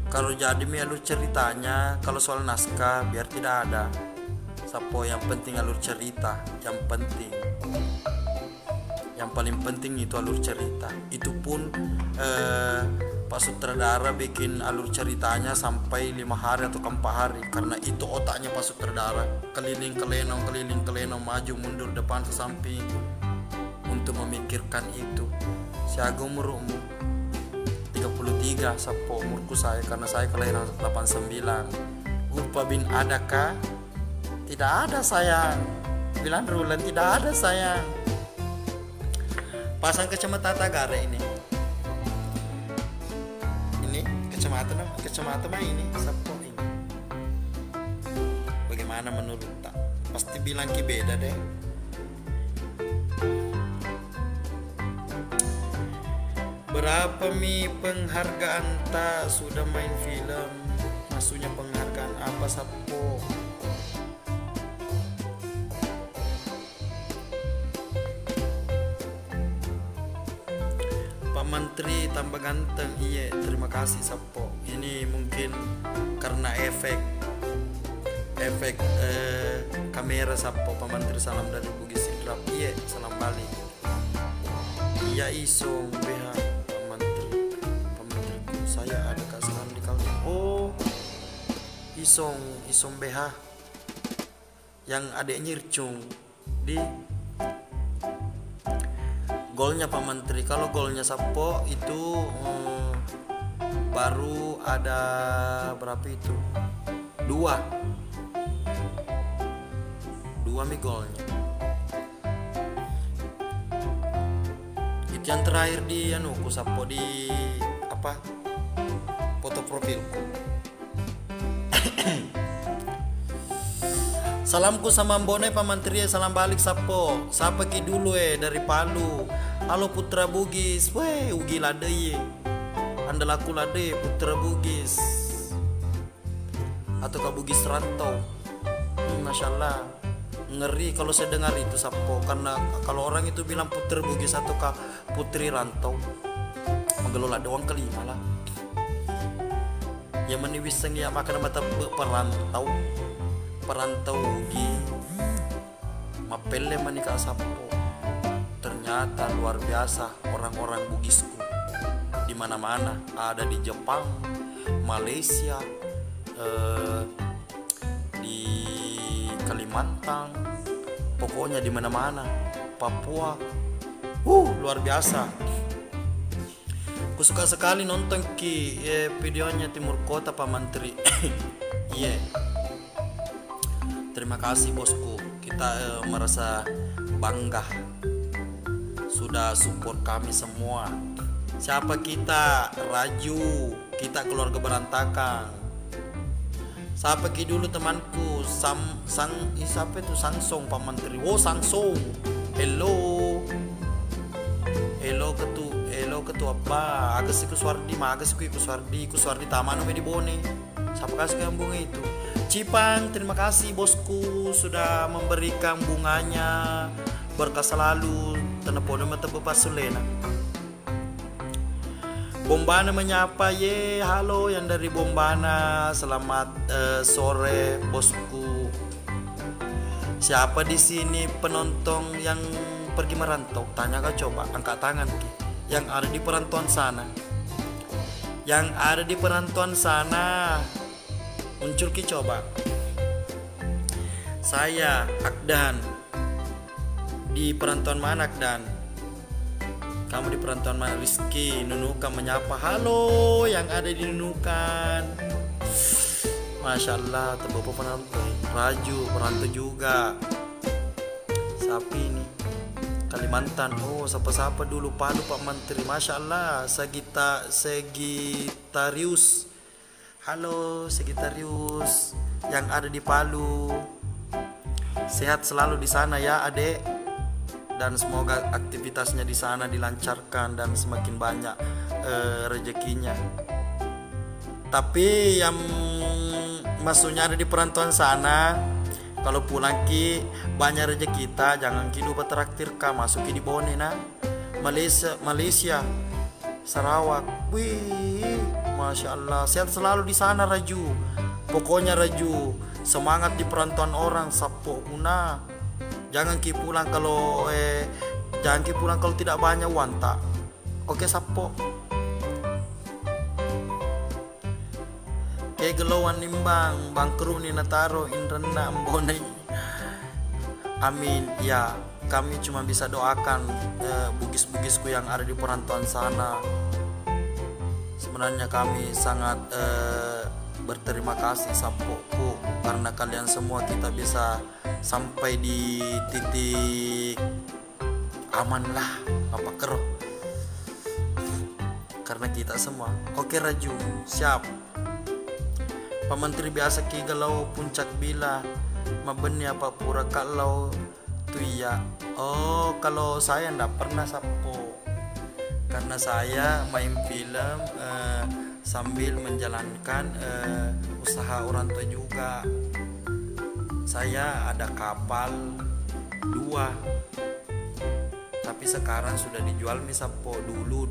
Kalau jadi alur ceritanya, kalau soal naskah biar tidak ada. Sapo yang penting alur cerita, yang penting. Yang paling penting itu alur cerita. Itu pun Pak sutradara bikin alur ceritanya sampai 5 hari atau 4 hari karena itu otaknya Pak sutradara. Keliling kelenong, maju mundur depan ke samping untuk memikirkan itu. Si Agung umurmu 33 sapo umurku saya karena saya kelahiran 89. Upa bin adakah? Tidak ada sayang. Bilang Rulan tidak ada sayang. Pasang kacamata Tagara ini kacamata mah ini sapo ini. Bagaimana menurut tak? Pasti bilang ki beda deh. Berapa mi penghargaan tak sudah main film? Maksudnya penghargaan apa sapo? Menteri tambah ganteng. Iya, terima kasih sapo. Ini mungkin karena efek kamera sapo. Pak Menteri salam dari Bugis Sidrap. Iya, salam balik. Iya isong BH Pak Menteri. Saya ada salam di Kaltim. Oh, isong BH yang adiknya Ircung di golnya Pak Menteri. Kalau golnya sapo itu baru ada berapa itu? 2 mi golnya. Itu yang terakhir di ku sapo di apa? Foto profilku. Salamku sama Mbone Pak Menteri, salam balik sapo. Sapa ki dulu dari Palu. Halo Putra Bugis. Weh, ugi lade ye. Andalaku lade Putra Bugis. Atau ke Bugis Rantau. Masya Allah. Ngeri kalau saya dengar itu sapo. Karena kalau orang itu bilang Putra Bugis atau ke Putri Rantau, mengelola doang kelima lah. Yang meniwiseng ya makan mata perantau ugi mapele manika sapo. Ternyata luar biasa orang-orang Bugisku di mana-mana, ada di Jepang, Malaysia, di Kalimantan, pokoknya di mana-mana, Papua. Luar biasa. Aku suka sekali nonton videonya Timur Kota Pak Menteri. Iya. Terima kasih bosku, kita merasa bangga sudah support kami semua. Siapa kita? Raju. Kita keluarga berantakan. Siapa ki dulu temanku? Siapa itu? Sangsong Pak Menteri. Oh, Sangsong. Hello ketua apa? Agas iku Suardi, magas iku Suardi tamano me di bone. Siapa kasih yang bunga itu? Cipang, terima kasih bosku sudah memberikan bunganya. Berkah selalu, telepon mata Bapak Sulena. Bombana menyapa, ye, halo yang dari Bombana, selamat sore bosku. Siapa di sini penonton yang pergi merantau? Tanya kau coba, angkat tangan yang ada di perantauan sana. Yang ada di perantauan sana, muncul ki coba. Saya Akdan. Di perantauan mana Akdan? Kamu di perantauan mana? Rizky Nunukan menyapa, halo yang ada di Nunukan. Masya Allah, terbawa penonton. Raju perantau juga. Sapi ini Kalimantan. Oh, sapa-sapa dulu Palu Pak Menteri. Masya Allah. Segitarius. Halo Segitarius yang ada di Palu. Sehat selalu di sana ya adek. Dan semoga aktivitasnya di sana dilancarkan dan semakin banyak rezekinya. Tapi yang maksudnya ada di perantauan sana, kalau pulang ki banyak rezeki kita, jangan ki lupa traktir ka masuki di Bone nah. Malaysia, Sarawak. Wih, Masya Allah, sehat selalu di sana Raju. Pokoknya Raju, semangat di perantauan orang sapo guna. Jangan ki pulang kalau tidak banyak wanta. Oke sapo. Gelauan nimbang bangkru ni nataro inrena mbonai. Amin. Ya, kami cuma bisa doakan bugis-bugisku yang ada di perantauan sana. Sebenarnya kami sangat berterima kasih sapoku, karena kalian semua kita bisa sampai di titik aman lah apa kero karena kita semua. Oke Raju, siap. Pak Menteri biasa ki galau puncak bila mabeni apa pura kalau tu ya. Oh, kalau saya ndak pernah sapo, karena saya main film sambil menjalankan usaha orang tua juga. Saya ada kapal 2, tapi sekarang sudah dijual misapo. Dulu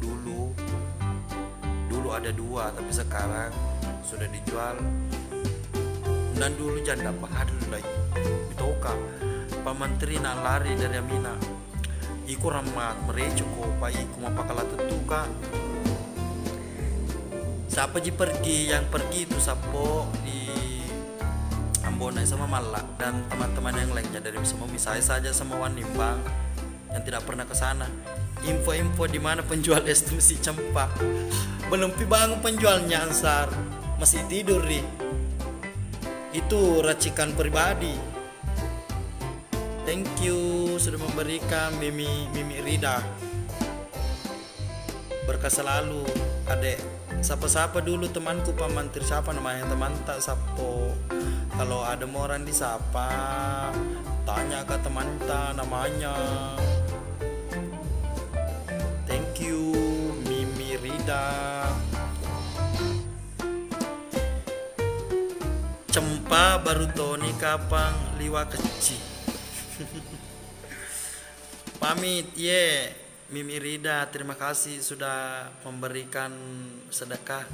ada 2, tapi sekarang sudah dijual. Dan dulu janda Pak ada lagi bitoka Pak Menteri nak lari dari Amina iku ramat mereco ko Pak iku mapakala tutuka. Siapa pergi yang pergi itu sapo di Ambonai sama Malak dan teman-teman yang lainnya dari semua, misalnya saja sama Wanimbang yang tidak pernah ke sana. Info-info di mana penjual es mesti cempak. Belum bangun penjualnya Ansar, masih tidur nih. Itu racikan pribadi. Thank you sudah memberikan Mimi Rida. Berkah selalu adek. Sapa-sapa dulu temanku Pak Menteri, siapa namanya teman tak sapo. Kalau ada orang disapa, tanya ke teman tak namanya. Thank you Mimi Rida. Cempa baru Tony kapang liwa kecil. Pamit ye. Mimi Rida, terima kasih sudah memberikan sedekah.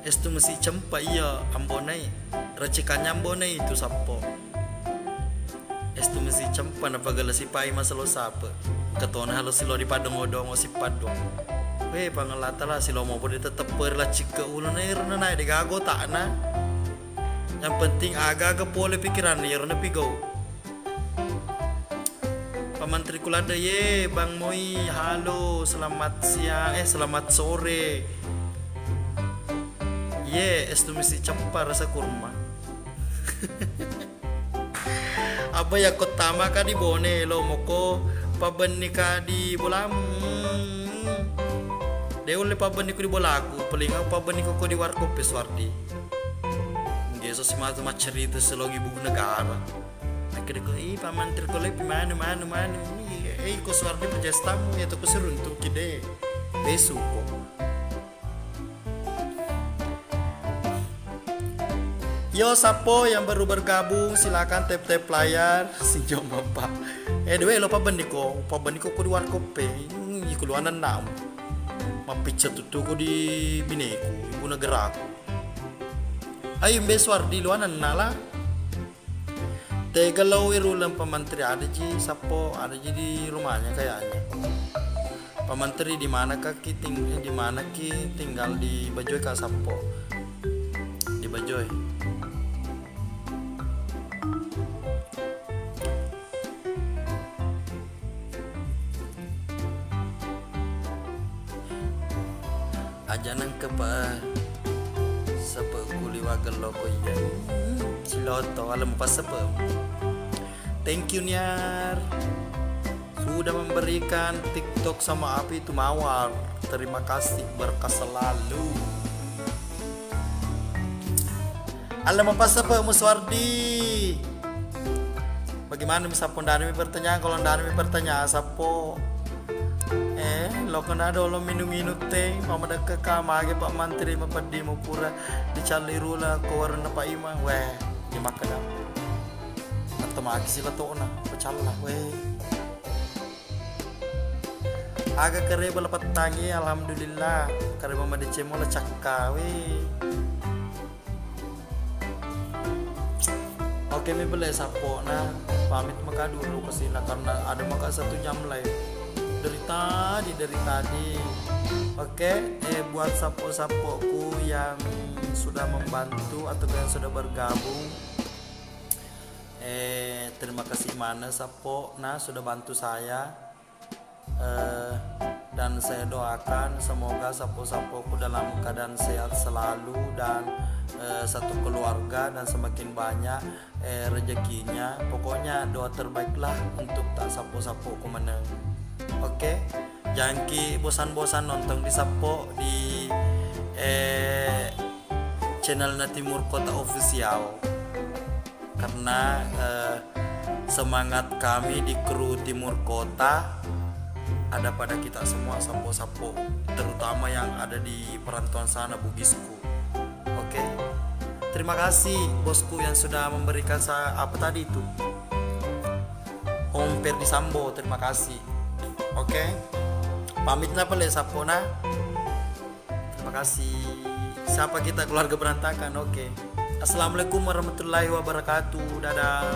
Estu mesti cempa iya Ambonai. Racikannya Ambonai itu sapo. Estu mesti cempa napa gala sipai masalo sapa. Ketona halo silo di padang odong si padong. Weh pangelata lah silo mau boleh tetep perla cika ulun air na de gago tak na. Yang penting agak boleh pikiran air na pigo. Pak Menteri Kulada ye Bang Moi, halo, selamat siang, selamat sore. Ye, estu mesti cempa rasa kurma. Apa ya kotama ka di Bone lo moko pabenika di bolam. Dia oleh pabani ko di bolaku, paling aku pabani ko di warkop Suwardi. Dia so semacam cerita selong ibu negara. Akhirnya ko, Pak Menteri ko lebih mana. Ko Suwardi perjestamu ya to ko seruntuk kide. Besok ko. Yo sapo yang baru bergabung silakan tap layar sinjom Bapak. Dewe lo pabani ko ko di warkop iku luanan nam. Mapicet tutu ko di bineku, ibu negara aku. Ayo Suwardi luanan nala. Tegalau irulang pemantri ada ji sapo ada ji di rumahnya kayaknya. Pemantri di mana ki tinggal di Bajoy ka sapo. Di Bajoy. Aja nang kepa sepe kuliwa gelo ko iya siloto alam pas sepe. Thank you Niar sudah memberikan TikTok sama api itu mawar. Terima kasih, berkah selalu. Alam pas sepe Suwardi. Bagaimana bisa pondani bertanya kalau ndani bertanya sapo lo kena ada lo minum teh mama dah ke kamar Pak Menteri mapadi mau pura dicari rula ko warna Pak Ima weh ni makan atau mak sila to na pecala weh agak kere bala petangi alhamdulillah kare mama dicemo la cakka weh. Oke mi boleh sapo na pamit maka dulu ke sini karena ada maka 1 jam live dari tadi. Oke, buat sapo-sapoku yang sudah membantu atau yang sudah bergabung, terima kasih mana sapo sudah bantu saya, dan saya doakan semoga sapo-sapoku dalam keadaan sehat selalu dan satu keluarga dan semakin banyak rezekinya. Pokoknya doa terbaiklah untuk tak sapo-sapoku menang. Oke, jangan bosan-bosan nonton di sapo di channel Timur Kota Official karena semangat kami di kru Timur Kota ada pada kita semua sapo-sapo, terutama yang ada di perantauan sana Bugisku. Oke, terima kasih bosku yang sudah memberikan saya apa tadi itu Om Perdi Sambo, terima kasih. Oke, pamitlah pale sapona. Terima kasih. Siapa kita keluarga berantakan? Oke. Assalamualaikum warahmatullahi wabarakatuh. Dadah.